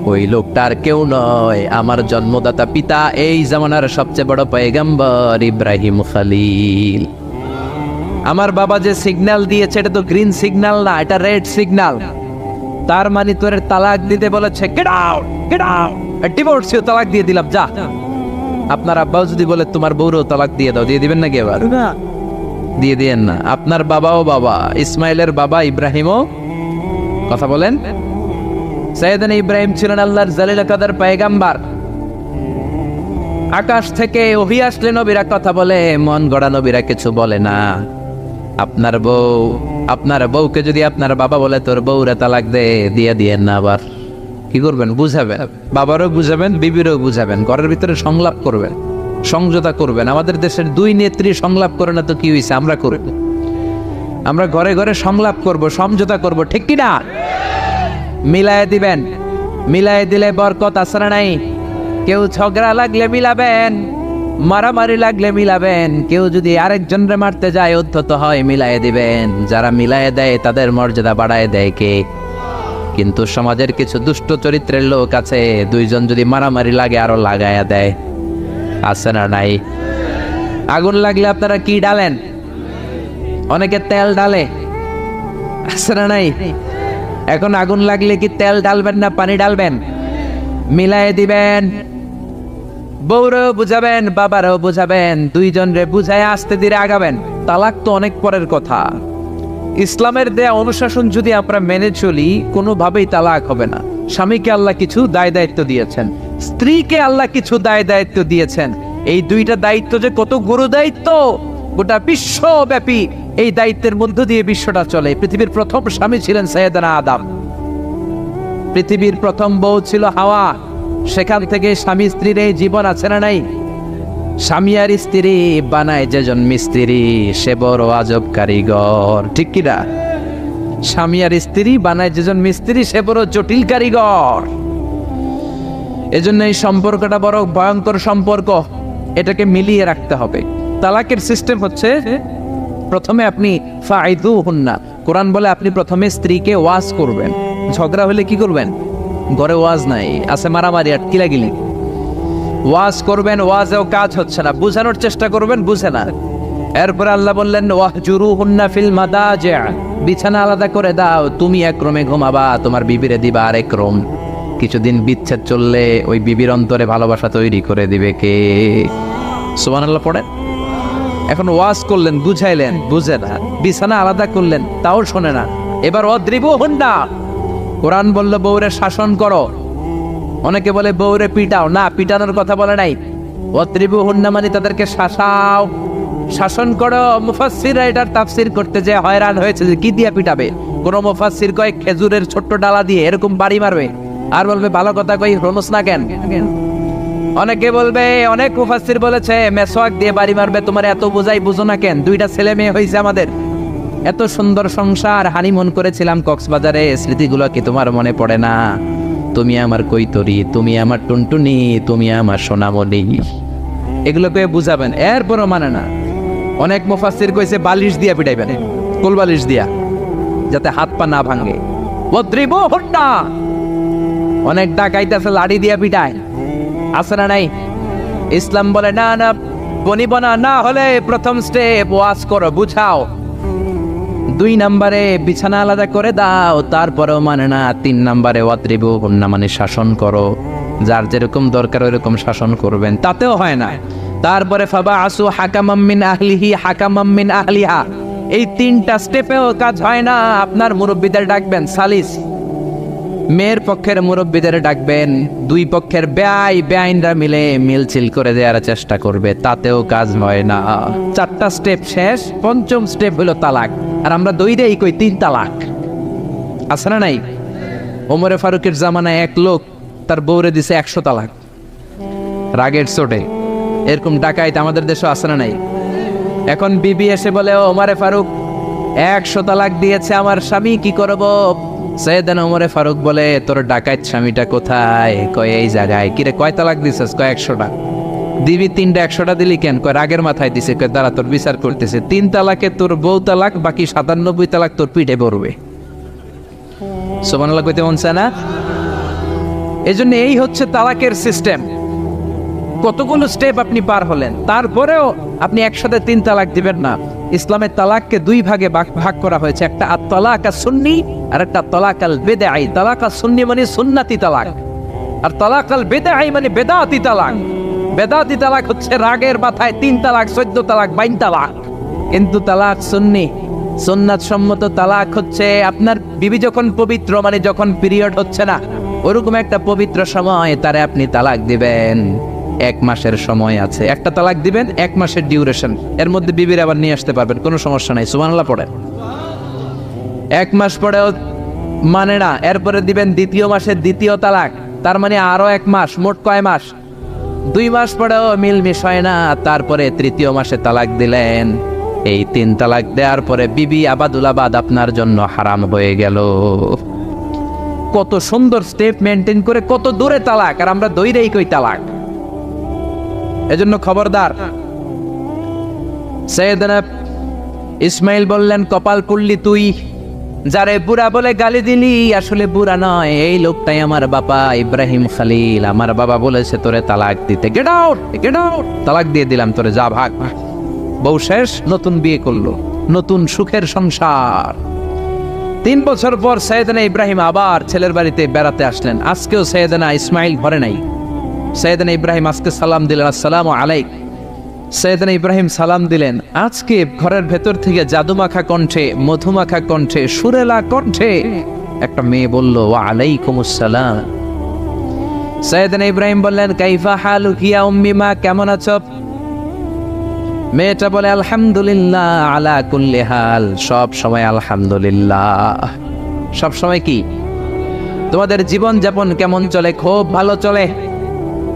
ওই লোকটার কেউ নয়, আমার জন্মদাতা পিতা, এই জামানার সবচেয়ে বড় পয়গম্বর ইব্রাহিম খলিল। আমার বাবা যে সিগন্যাল দিয়েছে, এটা তো গ্রিন সিগন্যাল না, এটা রেড সিগন্যাল। তার মানে তোর তালাক দিতে বলেছে, get out, get out, divorce, তালাক দিয়ে দিলাম, যা। আপনার আব্বাও যদি বলে তোমার বউরও তালাক দিয়ে দাও, দিয়ে দিবেন নাকি? এবার দিয়ে দিয়েন না। আপনার বাবাও বাবা, ইসমাইলের বাবা ইব্রাহিমও, কথা বলেন। সাইয়েদনা ইব্রাহিম ছিলেন আল্লাহর জালিল কাদের পয়গম্বর। আকাশ থেকে ওহী আসলে নবীরা কথা বলে, মন গড়া নবীরা কিছু বলে না। আপনার বউকে যদি আপনার বাবা বলে তোর বউরে তালাক দে, দিয়ে দিয়েন না। আবার কি করবেন? বুঝাবেন, বাবারও বুঝাবেন, বিবিরও বুঝাবেন, ঘরের ভিতরে সংলাপ করবেন, সমঝোতা করবেন। আমাদের দেশের দুই নেত্রী সংলাপ করে না তো কি হয়েছে? আমরা করব, আমরা ঘরে ঘরে সংলাপ করব, সমঝোতা করব, ঠিক কিনা? মিলায়ে দিবেন, মিলায়ে দিলে বরকত আসরা নাই। কেউ ঝগড়া লাগলে মিলাবেন, মারামারি লাগলে মিলাবেন। কেউ যদি আরেকজনরে মারতে যায়, উদ্ধত হয়, মিলায়ে দিবেন। যারা মিলায়ে দেয় তাদের মর্যাদা বাড়ায় দেয় কে? কিন্তু সমাজের কিছু দুষ্ট চরিত্রের লোক আছে, দুইজন যদি মারামারি লাগে আরো লাগায়া দেয়, আছে না নাই? আগুন লাগলে আপনারা কি ডালেন? অনেকে তেল ডালে, আছে না নাই? এখন আগুন লাগলে কি তেল ডালবেন না পানি ডালবেন? মিলায়ে দিবেন। বউরেও বুঝাবেন, বাবারও বুঝাবেন, দুইজনরে বুঝায় আস্তে ধীরে আগাবেন। তালাক তো অনেক পরের কথা। ইসলামের দেয়া অনুশাসন যদি আমরা মেনে চলি, কোনোভাবেই তালাক হবে না। স্বামীকে আল্লাহ কিছু দায় দায়িত্ব দিয়েছেন, স্ত্রীকে আল্লাহ কিছু দায় দায়িত্ব দিয়েছেন। এই দুইটা দায়িত্ব যে কত গুরু দায়িত্ব, গোটা বিশ্বব্যাপী এই দায়িত্বের মধ্য দিয়ে বিশ্বটা চলে। পৃথিবীর প্রথম স্বামী ছিলেন সাইয়েদনা আদম, পৃথিবীর প্রথম বউ ছিল হাওয়া। সেখান থেকে স্বামী স্ত্রীর এই জীবন আছে না নাই? স্বামী আর স্ত্রী বানায় যেজন মিস্ত্রি, সে বড় আজব কারিগর, ঠিক কিনা? স্বামী আর স্ত্রী বানায় যেজন মিস্ত্রি, সে বড় জটিল কারিগর। এজন্য এই সম্পর্কটা বড় ভয়ঙ্কর সম্পর্ক, এটাকে মিলিয়ে রাখতে হবে। তালাকের সিস্টেম হচ্ছে, প্রথমে আপনি ফাইদুহুন্না, কোরআন বলে আপনি প্রথমে স্ত্রীকে ওয়াজ করবেন। ঝগড়া হলে কি করবেন? ঘরে ওয়াজ নাই, আছে মারামারি আর কিলাগিলি। ওয়াজ করবেন, ওয়াজেও কাজ হচ্ছে না, বুঝানোর চেষ্টা করবেন, বুঝে না। এরপর আল্লাহ বললেন, ওয়াহজুরুহুন্না ফিল মাদাজি', বিছানা আলাদা করে দাও, তুমি এক রুমে ঘুমাবা, তোমার বিবিরে দিবা আরেক রুম। কিছুদিন বিচ্ছেদ চললে ওই বিবির অন্তরে ভালোবাসা তৈরি করে দিবে কে? সুবহানাল্লাহ পড়েন। এখন ওয়াজ করলেন, বুঝাইলেন, বুঝে না। বিছানা আলাদা করলেন, তাও শোনে না। এবার ওয়াদরিবুহুন্না, কোরআন বলল বউরে শাসন করো। অনেকে বলে বউরে পিটাও, না, পিটানোর কথা বলে নাই। ওয়াদরিবুহুন্না মানে তাদেরকে শাসাও, শাসন করো। মুফাসসিররা এটার তাফসীর করতে যে হয়রান হয়েছে যে কি দিয়ে পিটাবে। কোন মুফাসসির কয় খেজুরের ছোট্ট ডালা দিয়ে এরকম বাড়ি মারবে, আর বলবে ভালো কথা কই হনস না কেন। অনেকে বলবে, অনেক মুফাসসির বলেছে মেসওয়াক দিয়ে বাড়ি মারবে। তোমার এত বোঝাই বুঝো না কেন? দুইটা ছেলে মেয়ে হয়েছে আমাদের, এত সুন্দর সংসার, হানিমুন করেছিলাম কক্সবাজারে, স্মৃতিগুলো কি তোমার মনে পড়ে না? তুমি আমার কৈতরি, তুমি আমার টুনটুনি, তুমি আমার সোনামণি, এগুলোকে বুঝাবেন। এরপরও মানে না। অনেক মুফাসসির কইছে বালিশ দিয়া পিটাইবেন, কোল বালিশ দিয়া, যাতে হাত পা না ভাঙে। ওয়াদরিবুহুন্না, অনেক ডাকাইতেছে লাড়ি দিয়া পিটায়, আছে না নাই? ইসলাম বলে না না বনিব না, না হলে প্রথম স্টেপ ওয়াজ করো, বুঝাও। 2 নম্বরে বিছানা আলাদা করে দাও, তারপরেও মানে না। 3 নম্বরে ওয়াত্রিবু হুন্না, মানে শাসন করো, যার যেরকম দরকার ওইরকম শাসন করবেন, তাতেও হয় না। তারপরে ফাবা আসু হাকামাম মিন আহলিহি হাকামাম মিন আহলিহা, এই 3টা স্টেপেও কাজ হয় না। আপনার মুরব্বিদের ডাকবেন, সালিস, মেয়ের পক্ষের মুরব্বিদের ডাকবেন, 2 পক্ষের বেআইনরা মিলে মিলছিল করে দেওয়ার চেষ্টা করবে, তাতেও কাজ হয় না। 4টা স্টেপ শেষ, 5ম স্টেপ হলো তালাক। আর আমরা দইরেই কই 3 তালাক, আছে না নাই? ওমরে ফারুকের জামানায় এক লোক তার বউরে দিছে 100 তালাক, রাগের চোটে। এরকম ডাকাইত আমাদের দেশে আছে না নাই? এখন বিবি এসে বলে, ও ওমরে ফারুক 100 তালাক দিয়েছে আমার স্বামী, কি করব? সৈয়দনা ওমরে ফারুক বলে, তোর ডাকাইত স্বামীটা কোথায়? কয় এই জায়গায়। কিরে কয় তালাক দিছিস? কয় 100টা। দিবি 3টা, 100টা দিলি কেন? কয় রাগের মাথায় দিছে। কয় দাঁড়া তোর বিচার করতেছে, 3 তালাকে তোর বউ তালাক, বাকি 97 তালাক তোর পিঠে পড়বে। সুবহানাল্লাহ কইতে মন চায় না? এজন্য এই হচ্ছে তালাকের সিস্টেম। কতগুলো স্টেপ আপনি পার হলেন, তারপরেও আপনি একসাথে 3 তালাক দিবেন না। ইসলামের তালাককে 2 ভাগে ভাগ করা হয়েছে, একটা আত-তালাক আস-সুন্নি আর একটা তালাক আল-বিদআই। তালাক আস-সুন্নি মানে সুন্নতি তালাক, আর তালাক আল-বিদআই মানে বেদাতি তালাক। বেদাতি তালাক হচ্ছে রাগের মাথায় 3 তালাক, 14 তালাক, 22 তালাক। কিন্তু তালাক সুন্নি, সুন্নাত সম্মত তালাক হচ্ছে আপনার বিবি যখন পবিত্র, মানে যখন পিরিয়ড হচ্ছে না, ওরকম একটা পবিত্র সময় তারে আপনি তালাক দিবেন। 1 মাসের সময় আছে, একটা তালাক দিবেন, 1 মাসের ডিউরেশন, এর মধ্যে বিবির আবার নিয়ে আসতে পারবেন, কোনো সমস্যা নাই। সুবহানাল্লাহ পড়েন। 1 মাস পরেও মানে না, এরপরে দিবেন 2য় মাসের 2য় তালাক, তার মানে আরো 1 মাস, মোট কয় মাস? 2 মাস পরেও মিলমিশ হয় না, তারপরে 3য় মাসে তালাক দিলেন। এই 3 তালাক দেওয়ার পরে বিবি আবাদুল আবাদ আপনার জন্য হারাম হয়ে গেল। কত সুন্দর স্টেপ মেনটেন করে কত দূরে তালাক, আর আমরা দইরেই কই তালাক। এজন্য খবরদার। সৈয়দনা ইসমাইল বললেন, কপাল পুড়লি তুই, যারে বুড়া বলে গালি দিলি আসলে বুড়া নয়, এই লোকটাই আমার বাবা ইব্রাহিম খলিল। আমার বাবা বলেছে তোরে তালাক দিতে, গেট আউট, গেট আউট। তালাক দিয়ে দিলাম তোরে, যা ভাগ। বউ শেষ, নতুন বিয়ে করলো, নতুন সুখের সংসার। 3 বছর পর সৈয়দনা ইব্রাহিম আবার ছেলের বাড়িতে বেড়াতে আসলেন। আজকেও সৈয়দনা ইসমাইল ঘরে নাই। সৈয়দনা ইব্রাহিম আজকে সালাম দিলেন, আসসালামু আলাইক। সৈয়দনা ইব্রাহিম সালাম দিলেন। আজকে ঘরের ভেতর থেকে জাদুমাখা কণ্ঠে, মধুমাখা কণ্ঠে, সুরেলা কণ্ঠে একটা মেয়ে বলল, ওয়া আলাইকুমুস সালাম। সৈয়দনা ইব্রাহিম বললেন, কাইফা হালুকি ইয়া উম্মি মা, কেমন আছো? মেয়েটা বলে, আলহামদুলিল্লাহ আলা কুল্লি হাল, সব সময় আলহামদুলিল্লাহ। সব সময় কি? তোমাদের জীবন যাপন কেমন চলে? খুব ভালো চলে।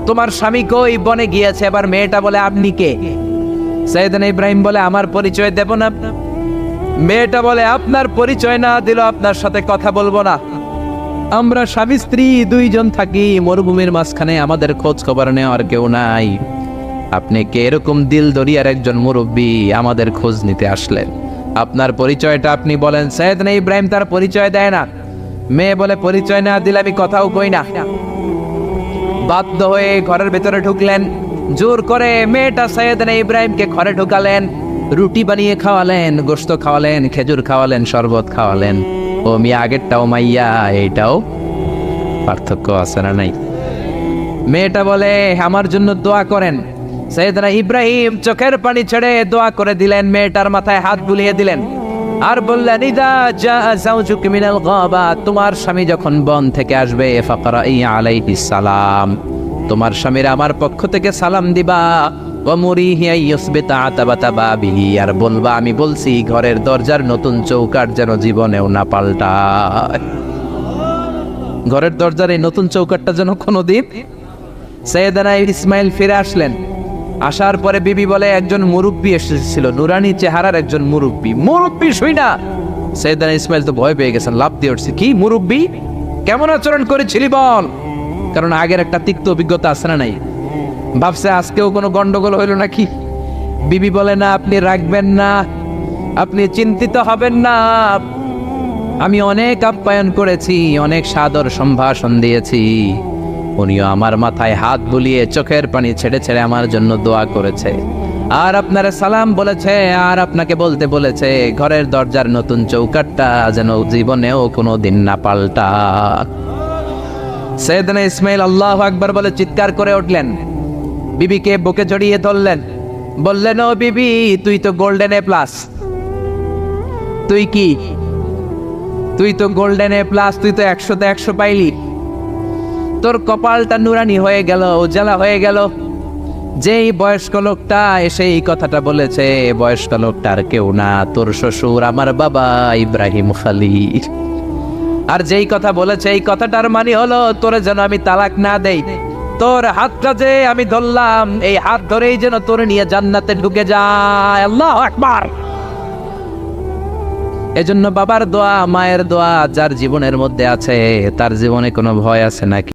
তোমার স্বামী কই? বনে গিয়েছে। এবার মেয়েটা বলে, আপনি কে? সৈয়দনা ইব্রাহিম বলে, আমার পরিচয় দেব না। মেয়েটা বলে, আপনার পরিচয় না দিল আপনার সাথে কথা বলবো না। আমরা স্বামী স্ত্রী 2 জন থাকি মরুভূমির মাঝখানে, আমাদের খোঁজ খবর নেওয়ার কেউ নাই। আপনি কে? এরকম দিল দরিয়ার একজন মুরব্বী আমাদের খোঁজ নিতে আসলেন, আপনার পরিচয়টা আপনি বলেন। সৈয়দনা ইব্রাহিম তার পরিচয় দেয় না। মেয়ে বলে, পরিচয় না দিলে আমি কথাও কই না। বাধ্য হয়ে ঘরের ভেতরে ঢুকলেন, জোর করে মেয়েটা সৈয়দনা ইব্রাহিমকে ঘরে ঢুকালেন, রুটি বানিয়ে খাওয়ালেন, গোশত খাওয়ালেন, খেজুর খাওয়ালেন, শরবত খাওয়ালেন। ও মিয়া, আগেরটাও মাইয়া, এইটাও পার্থক্য আছে না নাই? মেয়েটা বলে, আমার জন্য দোয়া করেন। সৈয়দনা ইব্রাহিম চোখের পানি ছেড়ে দোয়া করে দিলেন, মেয়েটার মাথায় হাত বুলিয়ে দিলেন, আর বললেন, ইদা জা যাওজুক মিনাল গাবা, তোমার স্বামী যখন বন থেকে আসবে, ফাকরাই আলাইহিস সালাম, তোমার স্বামীর আমার পক্ষ থেকে সালাম দিবা। ওয়া মুরিহি আইয়াসবিতা আতাবাতা বাবিহি, আর বলবা আমি বলছি ঘরের দরজার নতুন চৌকাঠ যেন জীবনেও না পাল্টায়। ঘরের দরজার এই নতুন চৌকাঠটা যেন কোনোদিন। সৈয়দনা ইসমাইল ফিরে আসলেন। আসার পরে বিবি বলে, একজন মুরব্বী এসেছিল, নুরানি চেহারার একজন মুরব্বী। মুরব্বী শুই না, সৈয়দনা ইসমাইল তো ভয় পেয়ে গেছেন, লাফ দিয়ে উঠছে, কি মুরব্বী, কেমন আচরণ করেছিলি বল। কারণ আগের একটা তিক্ত অভিজ্ঞতা আছে না নাই? ভাবছে আজকেও কোনো গন্ডগোল হইল নাকি। বিবি বলে, না আপনি রাখবেন না, আপনি চিন্তিত হবেন না, আমি অনেক আপ্যায়ন করেছি, অনেক সাদর সম্ভাষণ দিয়েছি, উনিও আমার মাথায় হাত বুলিয়ে চোখের পানি ছেড়ে ছেড়ে আমার জন্য দোয়া করেছে, আর আপনার সালাম বলেছে, আর আপনাকে বলতে বলেছে ঘরের দরজার নতুন চৌকাটটা যেন জীবনেও কোনো দিন না পাল্টা। সৈয়দনা ইসমাইল আল্লাহু আকবার বলে চিৎকার করে উঠলেন, বিবিকে বুকে জড়িয়ে ধরলেন, বললেন, ও বিবি, তুই তো গোল্ডেন এ প্লাস। তুই কি? তুই তো গোল্ডেন এ প্লাস, তুই তো 100-তে 100 পাইলি। তোর কপালটা নুরানি হয়ে গেল, উজালা হয়ে গেল। যেই বয়স্ক লোকটা এসে এই কথাটা বলেছে, বয়স্ক লোকটার কেউ না, তোর শ্বশুর, আমার বাবা ইব্রাহিম খলিল। আর যেই কথা বলেছে, এই কথাটার মানে হলো তোরে যেন আমি তালাক না দেই, তোর হাতটা যে আমি ধরলাম, এই হাত ধরেই যেন তোরে নিয়ে জান্নাতে ঢুকে যায়। আল্লাহু আকবার। এজন্য বাবার দোয়া, মায়ের দোয়া যার জীবনের মধ্যে আছে, তার জীবনে কোনো ভয় আছে নাকি?